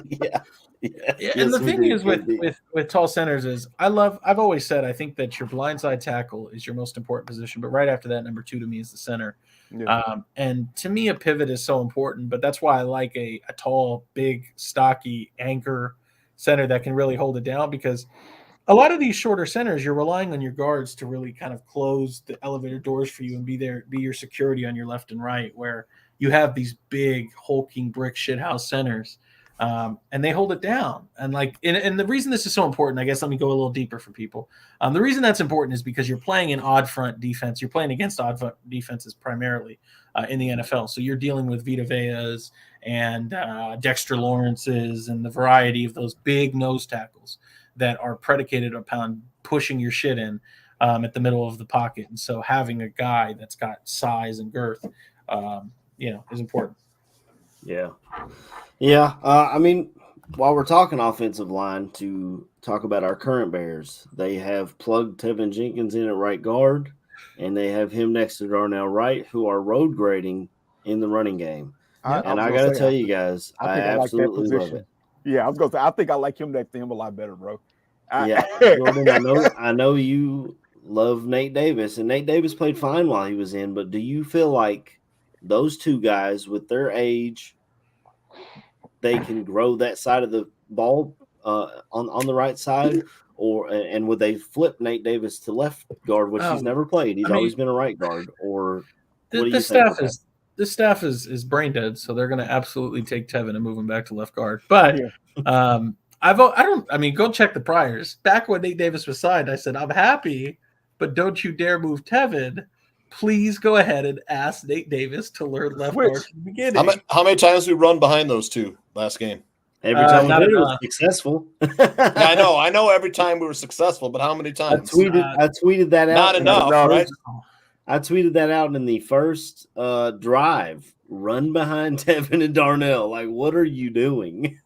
Yeah. And the thing is with tall centers is I've always said I think that your blindside tackle is your most important position, but right after that, number 2 to me is the center. Yeah. And to me, a pivot is so important, but that's why I like a tall, big, stocky anchor center that can really hold it down, because a lot of these shorter centers, you're relying on your guards to really kind of close the elevator doors for you and be your security on your left and right, where you have these big hulking brick shithouse centers. And they hold it down. And and the reason this is so important, I guess, let me go a little deeper for people. The reason that's important is because you're playing an odd front defense. You're playing against odd front defenses primarily in the NFL. So you're dealing with Vita Veas and Dexter Lawrence's and the variety of those big nose tackles that are predicated upon pushing your shit in at the middle of the pocket. And so having a guy that's got size and girth, is important. Yeah. Yeah. I mean, while we're talking offensive line, to talk about our current Bears, they have plugged Tevin Jenkins in at right guard, and they have him next to Darnell Wright, who are road grading in the running game. I got to tell you guys, I absolutely love it. Yeah, I was going to say, I think I like him next to him a lot better, bro. Jordan, I know you love Nate Davis, and Nate Davis played fine while he was in, but do you feel like those two guys with their age, they can grow that side of the ball on the right side, and would they flip Nate Davis to left guard, which he's never played? He's always been a right guard. Or what do you think? This staff is brain dead, so they're going to absolutely take Tevin and move him back to left guard. But go check the priors. Back when Nate Davis was signed, I said, I'm happy, but don't you dare move Tevin. Please go ahead and ask Nate Davis to learn left guard from the beginning. How many times did we run behind those two last game? Every time we did, it was successful. I know every time we were successful, but how many times? I tweeted that out. Not enough, right? I tweeted that out in the first drive. Run behind Tevin and Darnell. Like, what are you doing?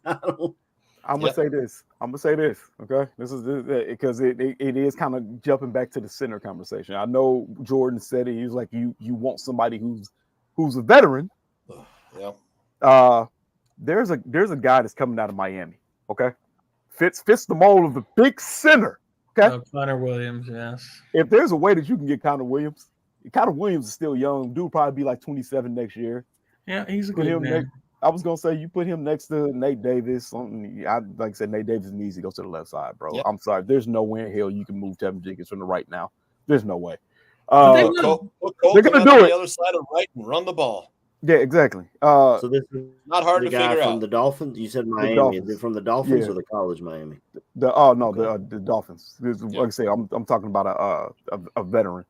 I'm gonna say this. Okay, this is because it is kind of jumping back to the center conversation. I know Jordan said it. He was like, you want somebody who's a veteran. Yeah. There's a guy that's coming out of Miami. Okay, fits the mold of the big center. Okay, Connor Williams. Yes. If there's a way that you can get Connor Williams is still young. Dude, probably be like 27 next year. Yeah, he's a good man. I was gonna say you put him next to Nate Davis. Like I said, Nate Davis needs to go to the left side, bro. Yep. I'm sorry. There's no way in hell you can move Tevin Jenkins from the right now. There's no way. They're gonna do it. The other side of right and run the ball. Yeah, exactly. So this is not hard to figure out. From the Dolphins, you said Miami. Is it from the Dolphins or the college Miami? The Dolphins. Like I say, I'm talking about a veteran.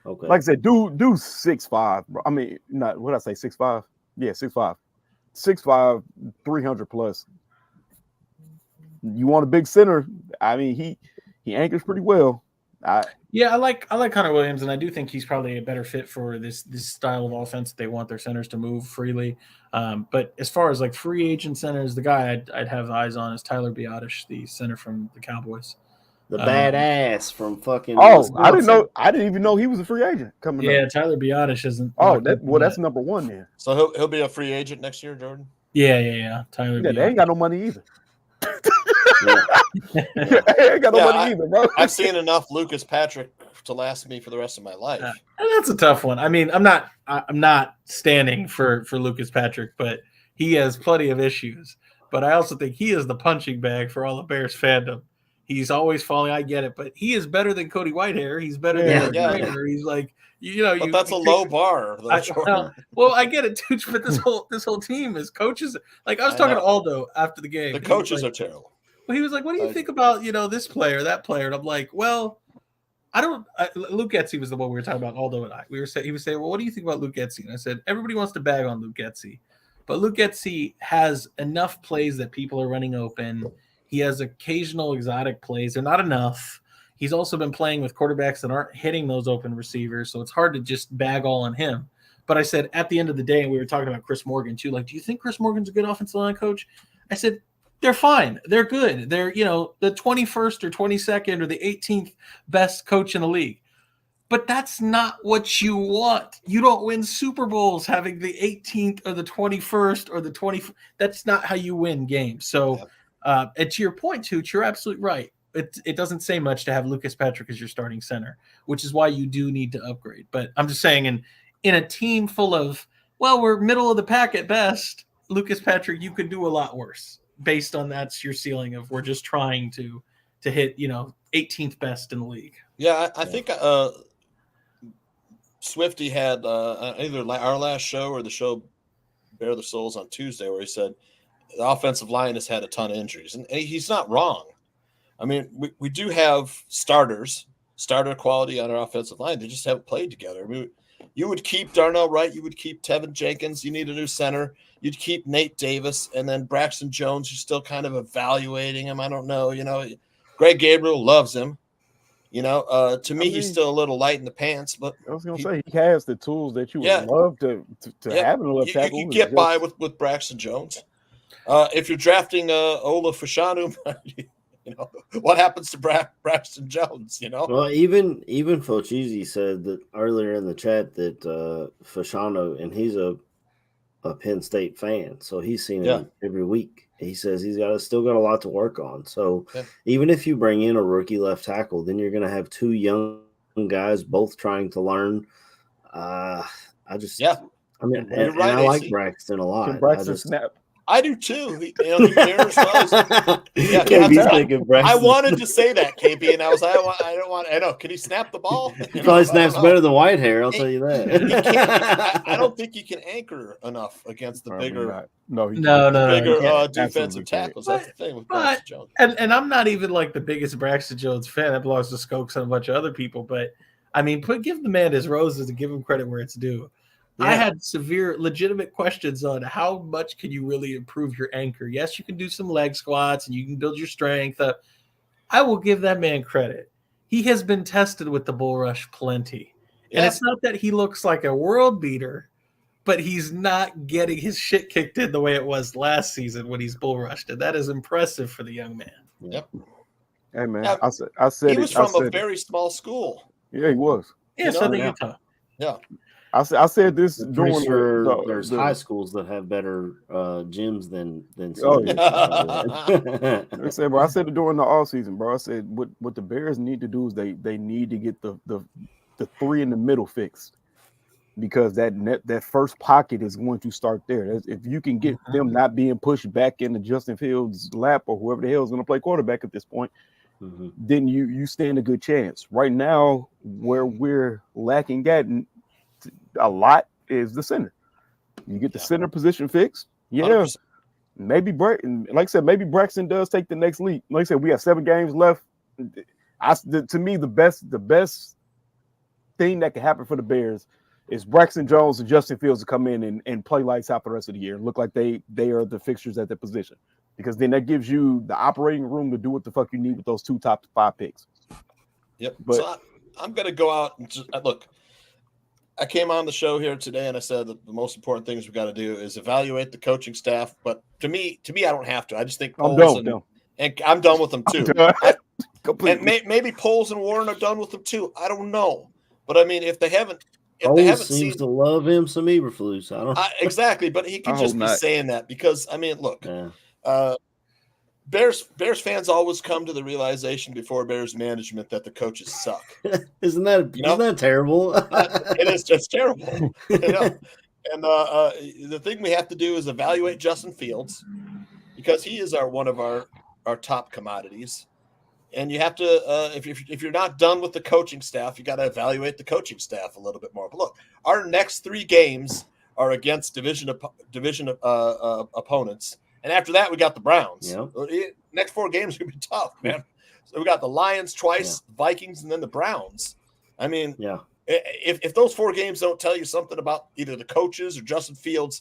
Okay. Like I said, dude 6'5", bro. I mean, not what I say, 6'5". Yeah, 6'5". 6'5", 300 plus. You want a big center? I mean, he anchors pretty well. I like Connor Williams, and I do think he's probably a better fit for this style of offense. They want their centers to move freely. But as far as like free agent centers, the guy I'd have eyes on is Tyler Biotish, the center from the Cowboys. The badass from fucking. I didn't know. I didn't even know he was a free agent coming up. Yeah, Tyler Biotish isn't. That's number one then. So he'll be a free agent next year, Jordan. Yeah. Tyler. Yeah, they ain't got no money either. Yeah. They ain't got no money either, bro. I've seen enough Lucas Patrick to last me for the rest of my life. That's a tough one. I mean, I'm not standing for Lucas Patrick, but he has plenty of issues. But I also think he is the punching bag for all the Bears fandom. He's always falling. I get it, but he is better than Cody Whitehair. He's better than Trainer. He's like, But that's a low bar. Well, I get it, dude. But this whole team is coaches. Like I was talking to Aldo after the game. The coaches are terrible. Well, he was like, "What do you think about this player, that player?" And I'm like, "Well, I don't." Luke Getsy was the one we were talking about. Aldo and I. He was saying, "Well, what do you think about Luke Getsy?" And I said, "Everybody wants to bag on Luke Getsy, but Luke Getsy has enough plays that people are running open. He has occasional exotic plays. They're not enough. He's also been playing with quarterbacks that aren't hitting those open receivers, so it's hard to just bag all on him." But I said, at the end of the day, and we were talking about Chris Morgan too, like, do you think Chris Morgan's a good offensive line coach? I said, they're fine. They're good. They're, the 21st or 22nd or the 18th best coach in the league. But that's not what you want. You don't win Super Bowls having the 18th or the 21st or the 20th. That's not how you win games. So, and to your point, Tooch, you're absolutely right. It doesn't say much to have Lucas Patrick as your starting center, which is why you do need to upgrade. But I'm just saying, in a team full of, we're middle of the pack at best, Lucas Patrick, you could do a lot worse. Based on that's your ceiling of we're just trying to hit 18th best in the league. Yeah, I think Swifty had either our last show or the show Bare the Souls on Tuesday, where he said the offensive line has had a ton of injuries, and he's not wrong. I mean, we do have starter quality on our offensive line. They just haven't played together. I mean, you would keep Darnell Wright, you would keep Tevin Jenkins. You need a new center. You'd keep Nate Davis, and then Braxton Jones. You're still kind of evaluating him. I don't know. Greg Gabriel loves him. To me, he's still a little light in the pants. But I was going to say he has the tools that you would love to have in a left tackle. You can get by with Braxton Jones. If you're drafting Ola Fashanu, what happens to Braxton Jones? Well, even Fochisi said that earlier in the chat that Fashanu, and he's a Penn State fan, so he's seen him every week. He says he's still got a lot to work on. So even if you bring in a rookie left tackle, then you're going to have two young guys both trying to learn. I mean, you're right, I like Braxton a lot. Can Braxton snap? I do too. I wanted to say that, KB, and I don't want. I know. Can he snap the ball? He probably snaps better than Whitehair. I'll tell you that. I don't think you can anchor enough against the bigger. No, defensive tackles. That's the thing with Braxton Jones. And I'm not even like the biggest Braxton Jones fan. That belongs to Skokes and a bunch of other people. But I mean, give the man his roses and give him credit where it's due. Yeah. I had legitimate questions on how much can you really improve your anchor. Yes, you can do some leg squats and you can build your strength up. I will give that man credit. He has been tested with the bull rush plenty. Yeah. And it's not that he looks like a world beater, but he's not getting his shit kicked in the way it was last season when he's bull rushed. And that is impressive for the young man. Yep. Hey, man, I said he was from a very small school. Yeah, he was. Yeah, Southern Utah. Yeah. I said this during there's high schools that have better gyms than I said it during the off season, bro. I said what the Bears need to do is they need to get the three in the middle fixed, because that first pocket is going to start there. If you can get them not being pushed back into Justin Fields' lap or whoever the hell is going to play quarterback at this point, then you stand a good chance. Right now, where we're lacking at a lot is the center. You get the center position fixed. Yeah, 100%. Maybe like I said, maybe Braxton does take the next leap. Like I said, we have 7 games left. To me, the best thing that can happen for the Bears is Braxton Jones and Justin Fields to come in and play lights out the rest of the year. Look like they are the fixtures at their position, because then that gives you the operating room to do what the fuck you need with those 2 top 5 picks. Yep. But So I'm going to go out and just look. I came on the show here today and I said that the most important things we got to do is evaluate the coaching staff. But to me, I don't have to. I just think I'm Poles done with them. and I'm done with them too. Completely. And maybe Poles and Warren are done with them too. I don't know. But I mean, if they haven't Seems seen to love him some Eberflus. I don't exactly, but he could I just hope be not. saying that because I mean, look, Yeah. Bears fans always come to the realization before Bears management that the coaches suck. Isn't that terrible? It is just terrible. You know? And the thing we have to do is evaluate Justin Fields because he is one of our top commodities. And you have to if you're not done with the coaching staff, you got to evaluate the coaching staff a little bit more. But look, our next 3 games are against division opponents. And after that, we got the Browns. Yep. Next 4 games are going to be tough, man. So we got the Lions twice, Vikings, and then the Browns. I mean, if those 4 games don't tell you something about either the coaches or Justin Fields,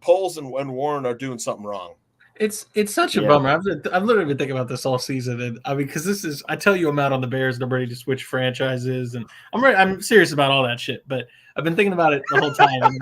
Poles and Warren are doing something wrong. It's such a bummer. I've literally been thinking about this all season, and I mean, because I tell you, I'm out on the Bears, and I'm ready to switch franchises, and I'm serious about all that shit. But I've been thinking about it the whole time.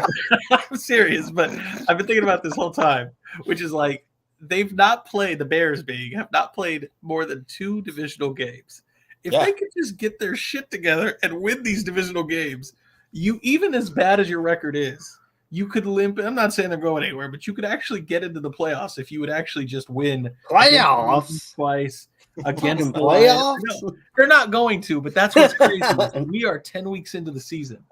I'm serious, but I've been thinking about this whole time, which is like they've not played the Bears have not played more than 2 divisional games. If they could just get their shit together and win these divisional games, even as bad as your record is. You could limp. I'm not saying they're going anywhere, but you could actually get into the playoffs if you would actually just win Playoffs twice against the playoffs. No, they're not going to, but that's what's crazy. We are 10 weeks into the season,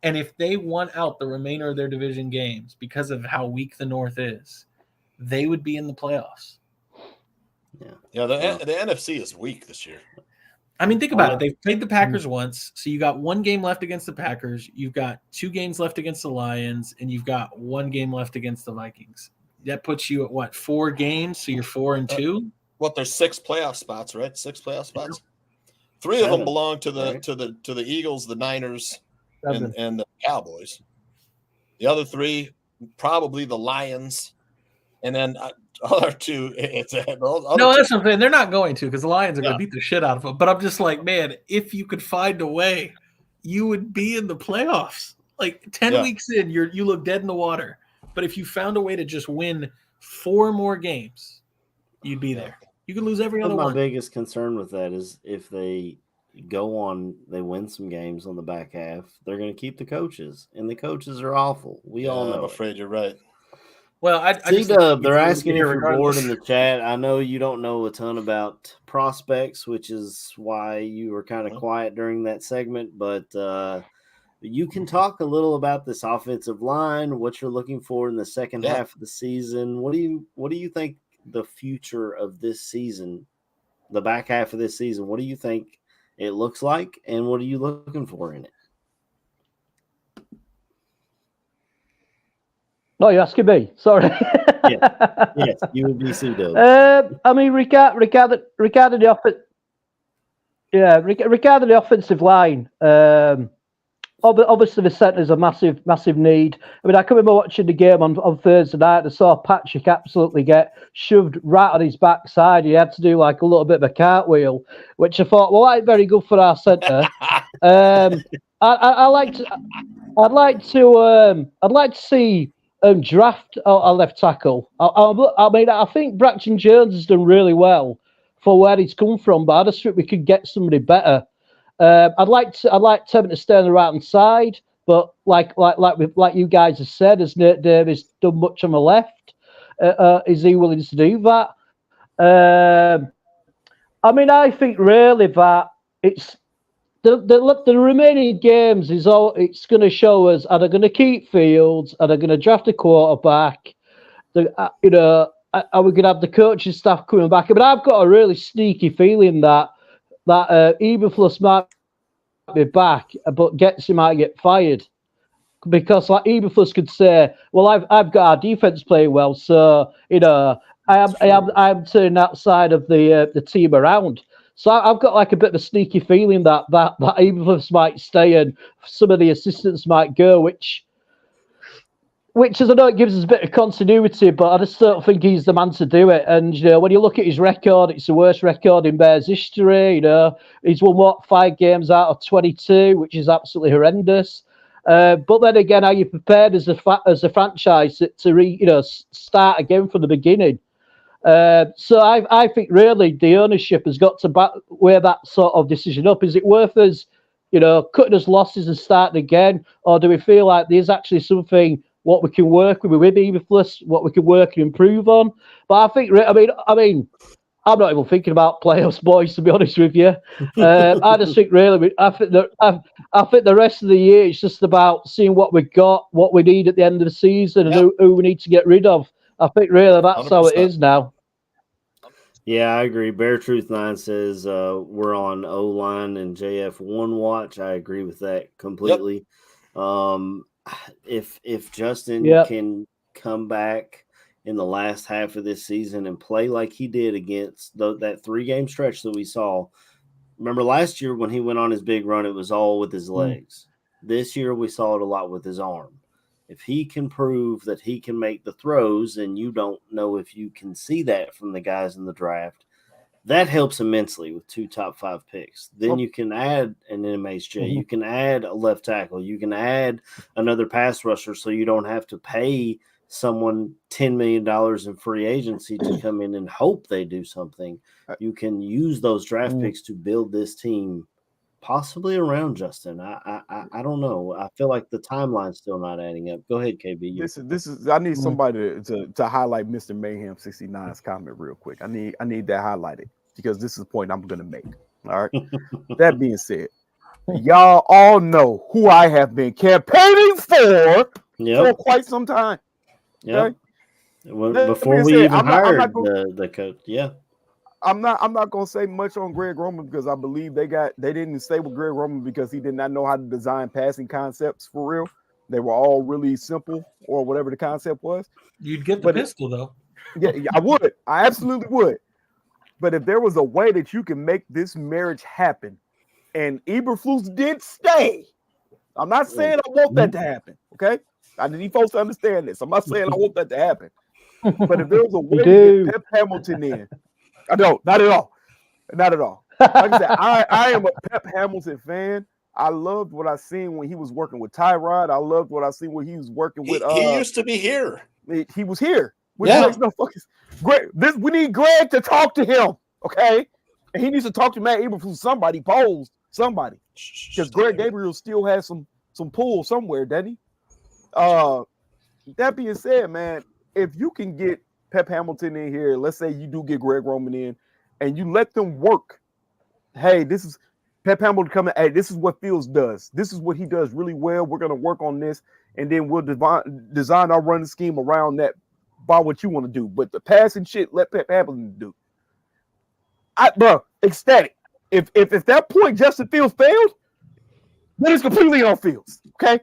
and if they won out the remainder of their division games because of how weak the North is, they would be in the playoffs. Yeah. The NFC is weak this year. I mean, think about it. They've played the Packers once, so you got 1 game left against the Packers. You've got 2 games left against the Lions, and you've got 1 game left against the Vikings. That puts you at what, 4 games? So you're 4-2. There's 6 playoff spots, right? 6 playoff spots. 3 of them belong to the Eagles, the Niners, and the Cowboys. The other 3, probably the Lions, and then. Other 2, that's what I'm saying. They're not going to because the Lions are going to beat the shit out of them. But I'm just like, man, if you could find a way, you would be in the playoffs. Like 10 weeks in, you look dead in the water. But if you found a way to just win 4 more games, you'd be there. You could lose every other one. My biggest concern with that is if they win some games on the back half, they're going to keep the coaches, and the coaches are awful. We all know. I'm afraid you're right. Well, they're asking if you're bored in the chat. I know you don't know a ton about prospects, which is why you were kind of quiet during that segment. But you can talk a little about this offensive line, what you're looking for in the second half of the season. What do you think the future of this season, the back half of this season? What do you think it looks like, and what are you looking for in it? No, you're asking me. Sorry. Yes, UBC does. I mean, regarding the regarding the offensive line, obviously the centre's a massive need. I mean, I can remember watching the game on Thursday night. I saw Patrick absolutely get shoved right on his backside. He had to do like a little bit of a cartwheel, which I thought, well, that's very good for our centre. I'd like to see. Draft a left tackle. I mean, I think Braxton Jones has done really well for where he's come from, but I just think we could get somebody better. I'd like Tevin to stay on the right hand side, but like you guys have said, has Nate Davis done much on the left? Is he willing to do that? I mean, I think really that it's. The remaining games is all it's going to show us. Are they going to keep Fields? Are they going to draft a quarterback? Are we going to have the coaching staff coming back? I mean, I've got a really sneaky feeling that Eberflus might be back, but Getsy might get fired because like Eberflus could say, "Well, I've got our defense playing well, so I am turning that side of the team around." So I've got like a bit of a sneaky feeling that Eberflus might stay and some of the assistants might go, which which is, I know it gives us a bit of continuity, but I just don't think he's the man to do it. And, when you look at his record, it's the worst record in Bears history. He's won, 5 games out of 22, which is absolutely horrendous. But then again, are you prepared as a franchise to start again from the beginning? So I think really the ownership has got to weigh that sort of decision up. Is it worth us, cutting us losses and starting again, or do we feel like there's actually something what we can work with Eberflus, what we can work and improve on? But I think, I mean, I'm not even thinking about playoffs, boys. To be honest with you, I just think really, I think the rest of the year it's just about seeing what we got, what we need at the end of the season, and who we need to get rid of. I think really that's 100%. How it is now. Yeah, I agree. Bear Truth 9 says we're on O-line and JF1 watch. I agree with that completely. Yep. If Justin can come back in the last half of this season and play like he did against that 3-game stretch that we saw. Remember last year when he went on his big run, it was all with his legs. This year we saw it a lot with his arm. If he can prove that he can make the throws, and you don't know if you can see that from the guys in the draft, that helps immensely with 2 top 5 picks. Then you can add an MHJ. You can add a left tackle. You can add another pass rusher so you don't have to pay someone $10 million in free agency to come in and hope they do something. You can use those draft picks to build this team possibly around Justin. I don't know. I feel like the timeline's still not adding up. Go ahead, KB. This is. I need somebody to highlight Mr. Mayhem 69's comment real quick. I need that highlighted because this is the point I'm going to make. All right. That being said, y'all all know who I have been campaigning for quite some time. Yeah. Okay? Before we even hired the coach. Yeah. I'm not gonna say much on Greg Roman because I believe they didn't stay with Greg Roman because he did not know how to design passing concepts for real. They were all really simple or whatever the concept was. You'd get the pistol though. Yeah, I would. I absolutely would. But if there was a way that you can make this marriage happen, and Eberflus did stay, I'm not saying I want that to happen. Okay, I need folks to understand this. I'm not saying I want that to happen. But if there was a way to get Pep Hamilton in. I don't, not at all. Not at all. Like I said, I am a Pep Hamilton fan. I loved what I seen when he was working with Tyrod. I loved what I seen when he was working with he used to be here. He was here. Which makes no fucking Greg. We need Greg to talk to him, okay? And he needs to talk to Matt Eberflus, somebody, polls, somebody. Because Greg Gabriel still has some pull somewhere, doesn't he? That being said, man, if you can get Pep Hamilton in here, let's say you do get Greg Roman in, and you let them work. Hey, this is Pep Hamilton coming. Hey, this is what Fields does. This is what he does really well. We're gonna work on this, and then we'll design our running scheme around that by what you want to do. But the passing shit, let Pep Hamilton do. Bro, ecstatic. If at that point Justin Fields failed, then it's completely on Fields. Okay,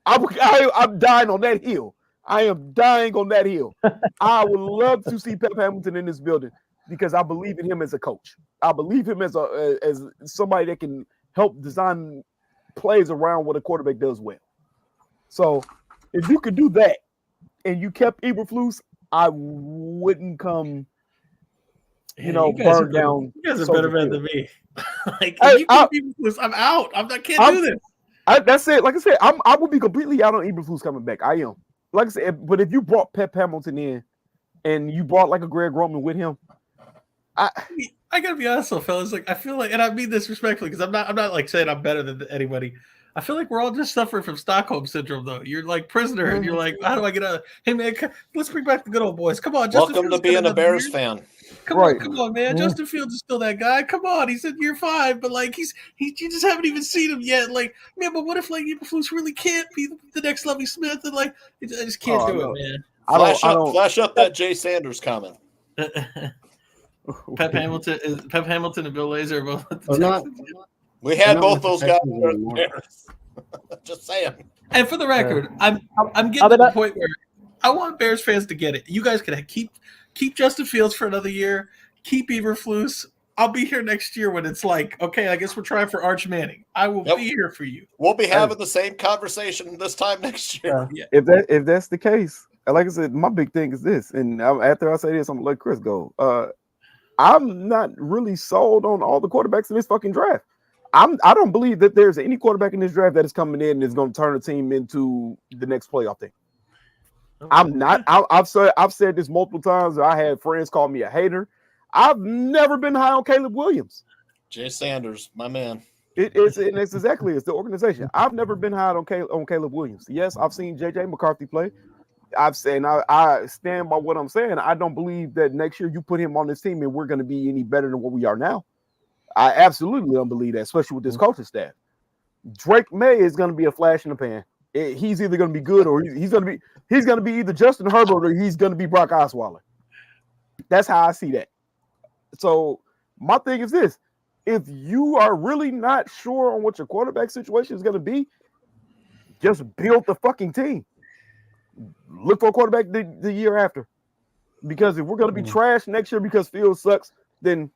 I'm dying on that hill. I am dying on that hill. I would love to see Pep Hamilton in this building because I believe in him as a coach. I believe him as somebody that can help design plays around what a quarterback does well. So if you could do that and you kept Eberflus, I wouldn't come, burn down. You guys are better than me. Eberflus, I'm out. I can't do this. That's it. Like I said, I would be completely out on Eberflus coming back. I am. Like I said, but if you brought Pep Hamilton in and you brought like a Greg Roman with him, I gotta be honest though, fellas. Like I feel like, and I mean this respectfully, because I'm not like saying I'm better than anybody. I feel like we're all just suffering from Stockholm syndrome, though. You're like prisoner, and you're like, how do I get out? Hey man, let's bring back the good old boys. Come on, Justin Welcome Fields to being a Bears fan. Come on, man. Justin Fields is still that guy. Come on, he's in year 5, but like you just haven't even seen him yet. Like, man, but what if like Eberflus really can't be the next Lovie Smith? And like, I just can't do it, man. Flash up that Jay Sanders comment. Pep Hamilton and Bill Lazor both. We had both those guys. Just saying. And for the record, I'm getting to the point where I want Bears fans to get it. You guys can keep Justin Fields for another year. Keep Eberflus. I'll be here next year when it's like, okay, I guess we're trying for Arch Manning. I will be here for you. We'll be having the same conversation this time next year. Yeah. If that's the case, like I said, my big thing is this, and after I say this, I'm gonna let Chris go. I'm not really sold on all the quarterbacks in this fucking draft. I don't believe that there's any quarterback in this draft that is coming in and is going to turn a team into the next playoff team. I'm not. I've said this multiple times. I had friends call me a hater. I've never been high on Caleb Williams. Jay Sanders, my man. It's exactly it's the organization. I've never been high on Caleb Williams. Yes, I've seen JJ McCarthy play. I've said I stand by what I'm saying. I don't believe that next year you put him on this team and we're going to be any better than what we are now. I absolutely don't believe that, especially with this coaching staff. Drake May is going to be a flash in the pan. He's either going to be good or he's going to be either Justin Herbert or he's going to be Brock Osweiler. That's how I see that. So my thing is this: if you are really not sure on what your quarterback situation is going to be, just build the fucking team. Look for a quarterback the year after. Because if we're going to be trash next year because Fields sucks, then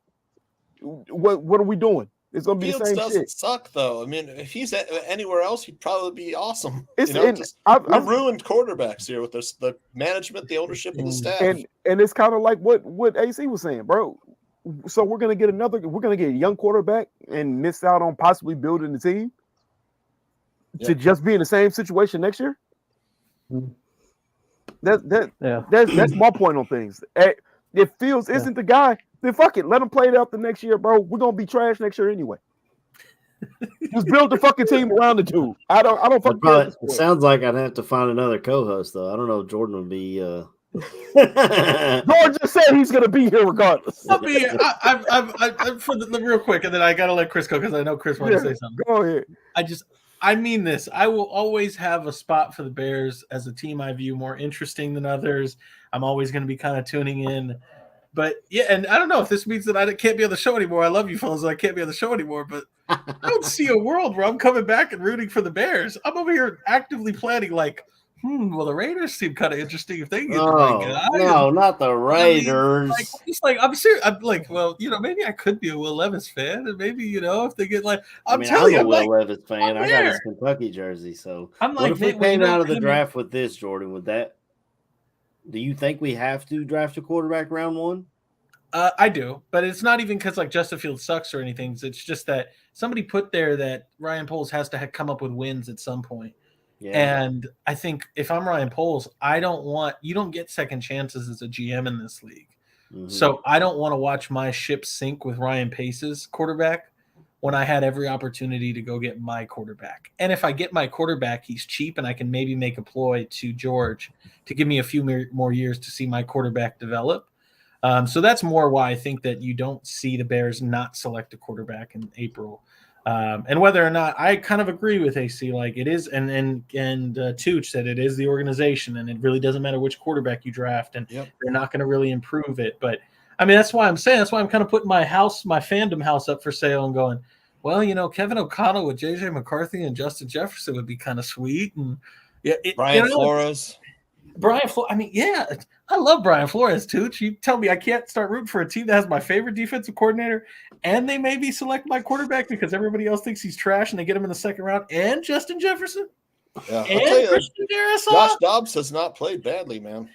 what are we doing? It's going to be Fields the same doesn't shit. suck, though. I mean, if he's anywhere else, he'd probably be awesome. It's, We've ruined quarterbacks here with the management, the ownership, and the staff. And it's kind of like what AC was saying, bro. So we're going to get a young quarterback and miss out on possibly building the team to just be in the same situation next year. That's my point on things. If Fields isn't the guy, then fuck it. Let him play it out the next year, bro. We're gonna be trash next year anyway. Just build the fucking team around the dude. I don't fucking care. It sounds like I'd have to find another co-host though. I don't know if Jordan would be Jordan just said he's gonna be here regardless. I'll be here. For the real quick, and then I gotta let Chris go because I know Chris wants to say something. Go ahead. I mean this. I will always have a spot for the Bears as a team I view more interesting than others. I'm always going to be kind of tuning in. But, yeah, and I don't know if this means that I can't be on the show anymore. I love you fellas. I can't be on the show anymore. But I don't see a world where I'm coming back and rooting for the Bears. I'm over here actively planning like, well, the Raiders seem kind of interesting if they get the right guy. No, not the Raiders. I'm serious. I'm like, well, maybe I could be a Will Levis fan, and maybe if they get like, I'm a Will Levis fan. I got his Kentucky jersey. So I'm like, what if we came out of the draft with this, Jordan? Do you think we have to draft a quarterback round one? I do, but it's not even because like Justin Fields sucks or anything. It's just that somebody put there that Ryan Poles has to come up with wins at some point. Yeah. And I think if I'm Ryan Poles, you don't get second chances as a GM in this league. Mm-hmm. So I don't want to watch my ship sink with Ryan Pace's quarterback when I had every opportunity to go get my quarterback. And if I get my quarterback, he's cheap and I can maybe make a ploy to George to give me a few more years to see my quarterback develop. So that's more why I think that you don't see the Bears not select a quarterback in April. And whether or not I kind of agree with AC, like it is, and Tooch said it is the organization, and it really doesn't matter which quarterback you draft, and they're not going to really improve it. But I mean, that's why I'm kind of putting my fandom house up for sale and going, well, Kevin O'Connell with JJ McCarthy and Justin Jefferson would be kind of sweet, and Brian Flores. I mean, yeah, I love Brian Flores too. You tell me I can't start rooting for a team that has my favorite defensive coordinator and they maybe select my quarterback because everybody else thinks he's trash and they get him in the second round and Justin Jefferson and Christian Darrisaw. Josh Dobbs has not played badly, man.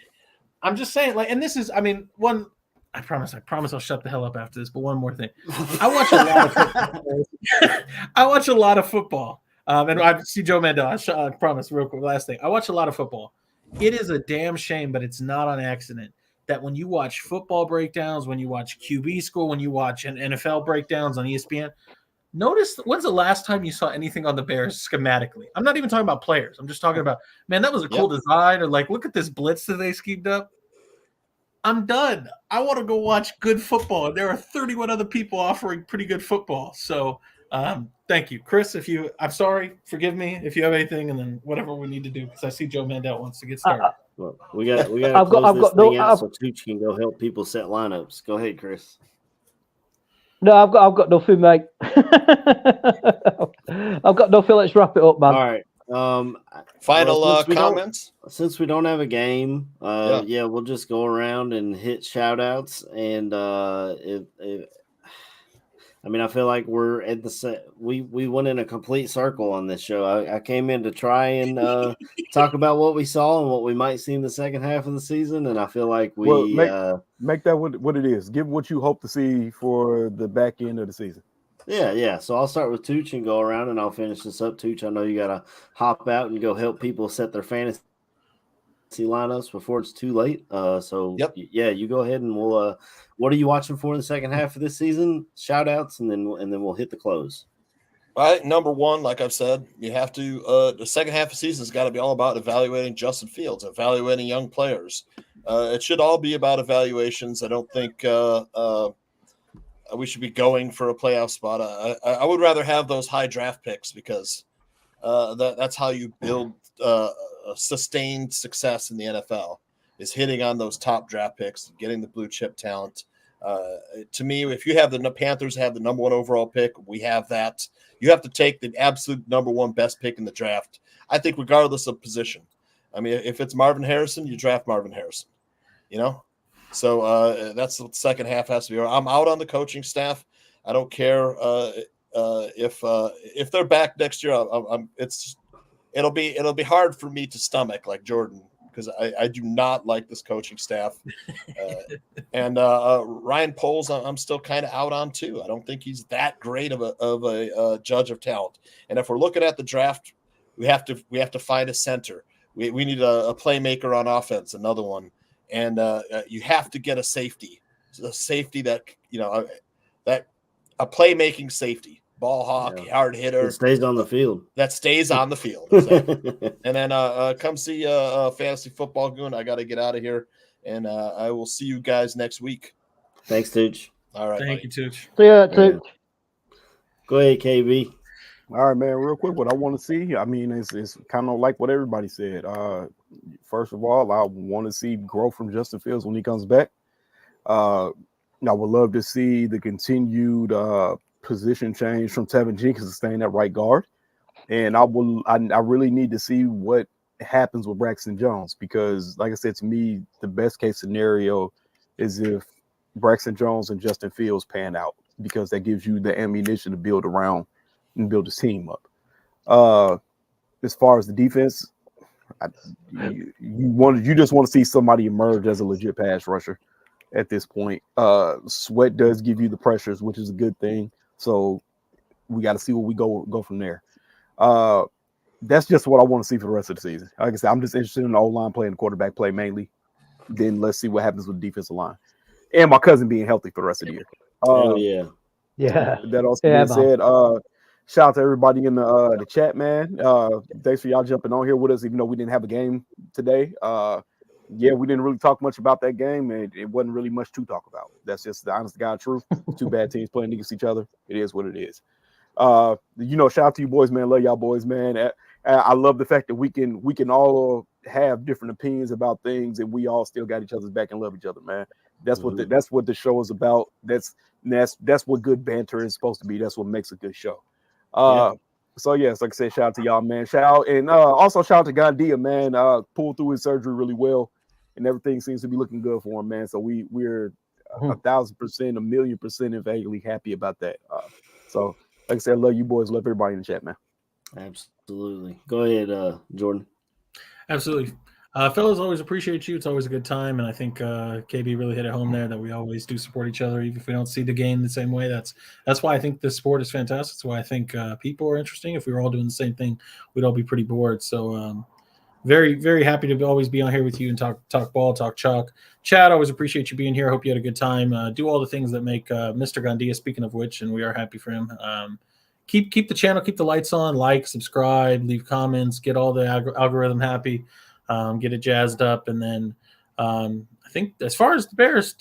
I'm just saying, like, and this is, I mean, I promise I'll shut the hell up after this, but one more thing. I watch a lot of football. And I see Joe Mandel. I promise, real quick, last thing. I watch a lot of football. It is a damn shame, but it's not on accident that when you watch football breakdowns, when you watch QB School, when you watch an NFL breakdowns on ESPN, notice when's the last time you saw anything on the Bears schematically? I'm not even talking about players. I'm just talking about, man, that was a cool design, or like, look at this blitz that they schemed up. I'm done. I want to go watch good football. And there are 31 other people offering pretty good football. So thank you. Chris, I'm sorry, forgive me if you have anything, and then whatever we need to do, because I see Joe Mandel wants to get started. Well, we got to close this thing out so Tooch can go help people set lineups. Go ahead, Chris. No, I've got nothing, mate. I've got nothing. Let's wrap it up, man. All right. Final comments. Since we don't have a game, we'll just go around and hit shout outs. And I mean, I feel like we're at the we went in a complete circle on this show. I came in to try and talk about what we saw and what we might see in the second half of the season, and I feel like we make that what it is. Give what you hope to see for the back end of the season. Yeah. So I'll start with Tooch and go around, and I'll finish this up. Tooch, I know you got to hop out and go help people set their fantasy lineups before it's too late. Yeah, you go ahead and we'll. What are you watching for in the second half of this season? Shout outs, and then we'll hit the close. All right, number one, like I've said, you have to. The second half of the season has got to be all about evaluating Justin Fields, evaluating young players. It should all be about evaluations. I don't think we should be going for a playoff spot. I would rather have those high draft picks because that's how you build sustained success in the NFL, is hitting on those top draft picks, getting the blue chip talent. To me, if you have the Panthers have the number one overall pick, we have that. You have to take the absolute number one best pick in the draft, I think, regardless of position. I mean, if it's Marvin Harrison, you draft Marvin Harrison, So that's the second half has to be. I'm out on the coaching staff. I don't care if they're back next year. It'll be hard for me to stomach like Jordan, because I do not like this coaching staff. And Ryan Poles, I'm still kind of out on too. I don't think he's that great of a judge of talent. And if we're looking at the draft, we have to find a center. We need a playmaker on offense, another one. And you have to get a safety that that a playmaking safety. Ball hawk, hard hitter. That stays on the field. Exactly. And then come see Fantasy Football Goon. I got to get out of here, and I will see you guys next week. Thanks, Tooch. All right. Thank you, Tooch. See ya, Tooch. Go ahead, KB. All right, man. Real quick, what I want to see, I mean, it's kind of like what everybody said. First of all, I want to see growth from Justin Fields when he comes back. I would love to see the continued position change from Tevin Jenkins to staying at right guard, and I really need to see what happens with Braxton Jones, because, like I said, to me, the best case scenario is if Braxton Jones and Justin Fields pan out, because that gives you the ammunition to build around and build his team up. As far as the defense, you just want to see somebody emerge as a legit pass rusher at this point. Sweat does give you the pressures, which is a good thing. So we got to see where we go from there. That's just what I want to see for the rest of the season. Like I said, I'm just interested in the O-line play and the quarterback play mainly. Then let's see what happens with the defensive line. And my cousin being healthy for the rest of the year. Yeah. That also being said, shout out to everybody in the chat, man. Thanks for y'all jumping on here with us, even though we didn't have a game today. We didn't really talk much about that game, and it wasn't really much to talk about. That's just the honest to God truth. Two bad teams playing against each other. It is what it is. Shout out to you boys, man. Love y'all boys, man. I love the fact that we can all have different opinions about things, and we all still got each other's back and love each other, man. That's what the show is about. That's what good banter is supposed to be. That's what makes a good show. So yes, like I said, shout out to y'all, man. Shout out, and also shout out to Gandia, man. Pulled through his surgery really well, and everything seems to be looking good for him, man. So we're 1,000%, 1,000,000% vaguely happy about that. So like I said, I love you boys, love everybody in the chat, man. Absolutely. Go ahead, Jordan. Absolutely. Fellas, always appreciate you. It's always a good time, and I think KB really hit it home there that we always do support each other, even if we don't see the game the same way. That's why I think this sport is fantastic. That's why I think people are interesting. If we were all doing the same thing, we'd all be pretty bored. So very, very happy to always be on here with you and talk ball, talk chalk. Chad, always appreciate you being here. I hope you had a good time. Do all the things that make Mr. Gandia, speaking of which, and we are happy for him. Keep the channel, keep the lights on, like, subscribe, leave comments, get all the algorithm happy. Get it jazzed up, and then I think as far as the Bears,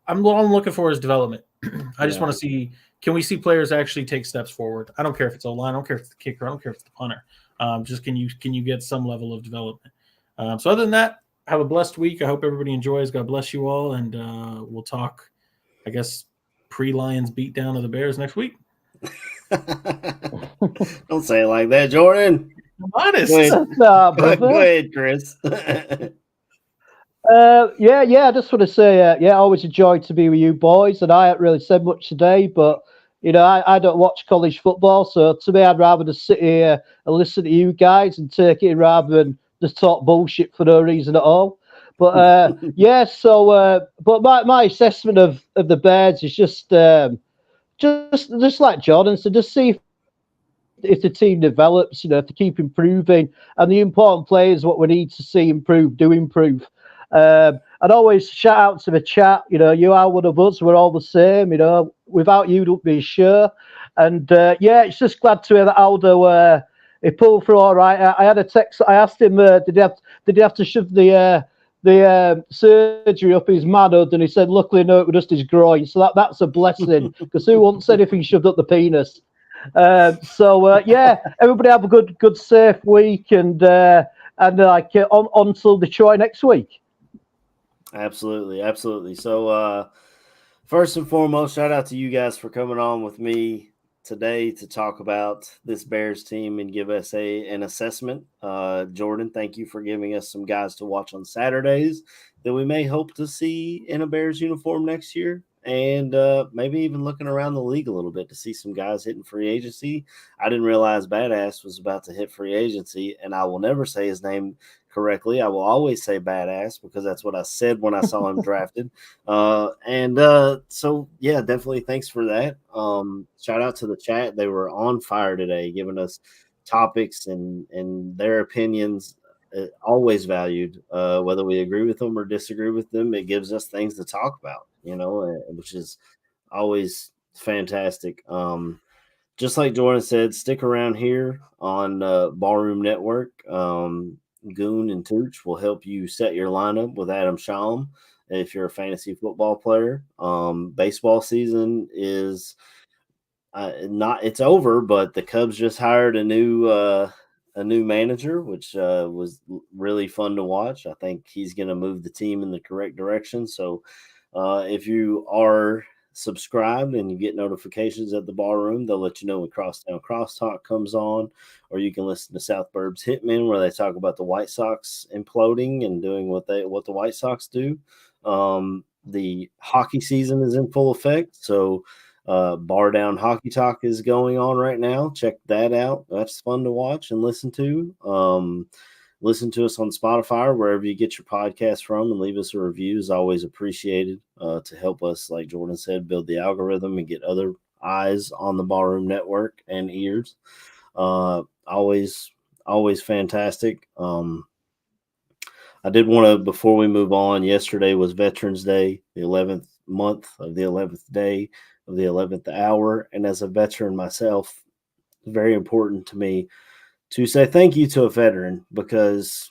all I'm looking for is development. I just want to see, can we see players actually take steps forward? I don't care if it's O-line, I don't care if it's the kicker, I don't care if it's the punter. Just can you get some level of development? So other than that, have a blessed week. I hope everybody enjoys. God bless you all, and we'll talk, I guess, pre-Lions beatdown of the Bears next week. Don't say it like that, Jordan. I'm honest. Go ahead, Chris. I just want to say, always a joy to be with you boys. And I haven't really said much today, but You know, I don't watch college football, so to me, I'd rather just sit here and listen to you guys and take it rather than just talk bullshit for no reason at all. But yeah, so but my assessment of the Bears is just like Jordan, so just see if the team develops, you know, if they keep improving, and the important players, what we need to see improve, do improve. I'd always shout out to the chat. You know, you are one of us. We're all the same. You know, without you, don't be sure. And yeah, it's just glad to hear that Aldo he pulled through all right. I had a text. I asked him, did he have to shove the surgery up his manhood? And he said, luckily, no, it was just his groin. So that's a blessing, because who wants anything shoved up the penis? So yeah, everybody have a good safe week, and like on until Detroit next week. Absolutely. So first and foremost, shout out to you guys for coming on with me today to talk about this Bears team and give us an assessment. Jordan, thank you for giving us some guys to watch on Saturdays that we may hope to see in a Bears uniform next year. And maybe even looking around the league a little bit to see some guys hitting free agency. I didn't realize Badass was about to hit free agency, and I will never say his name correctly. I will always say Badass because that's what I said when I saw him drafted. So, yeah, definitely thanks for that. Shout out to the chat. They were on fire today, giving us topics and their opinions. Always valued, whether we agree with them or disagree with them. It gives us things to talk about, you know, which is always fantastic. Just like Jordan said, stick around here on Ballroom Network. Goon and Tooch will help you set your lineup with Adam Schaum if you're a fantasy football player. Baseball season is it's over, but the Cubs just hired a new manager, which was really fun to watch. I think he's going to move the team in the correct direction. So if you are subscribed and you get notifications at the Ballroom, they'll let you know when Crosstown Crosstalk comes on, or you can listen to South Burbs Hitmen, where they talk about the White Sox imploding and doing what the White Sox do. The hockey season is in full effect, so Bar Down Hockey Talk is going on right now. Check that out. That's fun to watch and listen to. Listen to us on Spotify or wherever you get your podcast from, and leave us a review is always appreciated to help us, like Jordan said, build the algorithm and get other eyes on the Ballroom Network and ears. Always fantastic. I did want to, before we move on, yesterday was Veterans Day, the 11th month of the 11th day of the 11th hour. And as a veteran myself, it's very important to me to say thank you to a veteran, because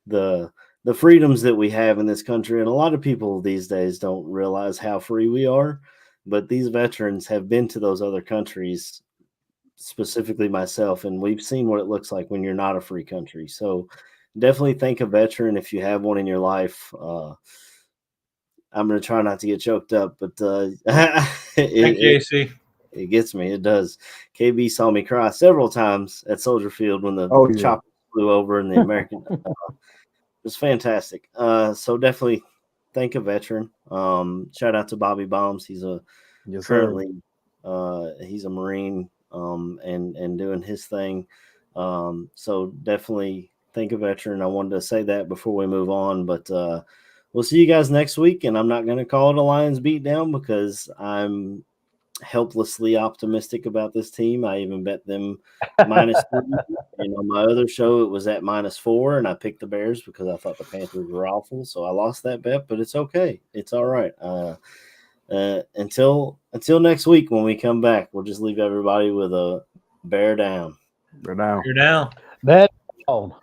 the freedoms that we have in this country, and a lot of people these days don't realize how free we are, but these veterans have been to those other countries, specifically myself, and we've seen what it looks like when you're not a free country. So definitely thank a veteran if you have one in your life. I'm going to try not to get choked up, but it gets me. It does. KB saw me cry several times at Soldier Field when the chopper flew over in the American. It was fantastic. So definitely thank a veteran. Shout out to Bobby Bombs. He's currently he's a Marine and doing his thing. So definitely thank a veteran. I wanted to say that before we move on, but we'll see you guys next week. And I'm not going to call it a Lions beatdown because I'm helplessly optimistic about this team. I even bet them -3. On my other show, it was at -4, and I picked the Bears because I thought the Panthers were awful. So I lost that bet, but it's okay. It's all right. Until next week when we come back, we'll just leave everybody with a bear down. Bear down. You're down. Bear down.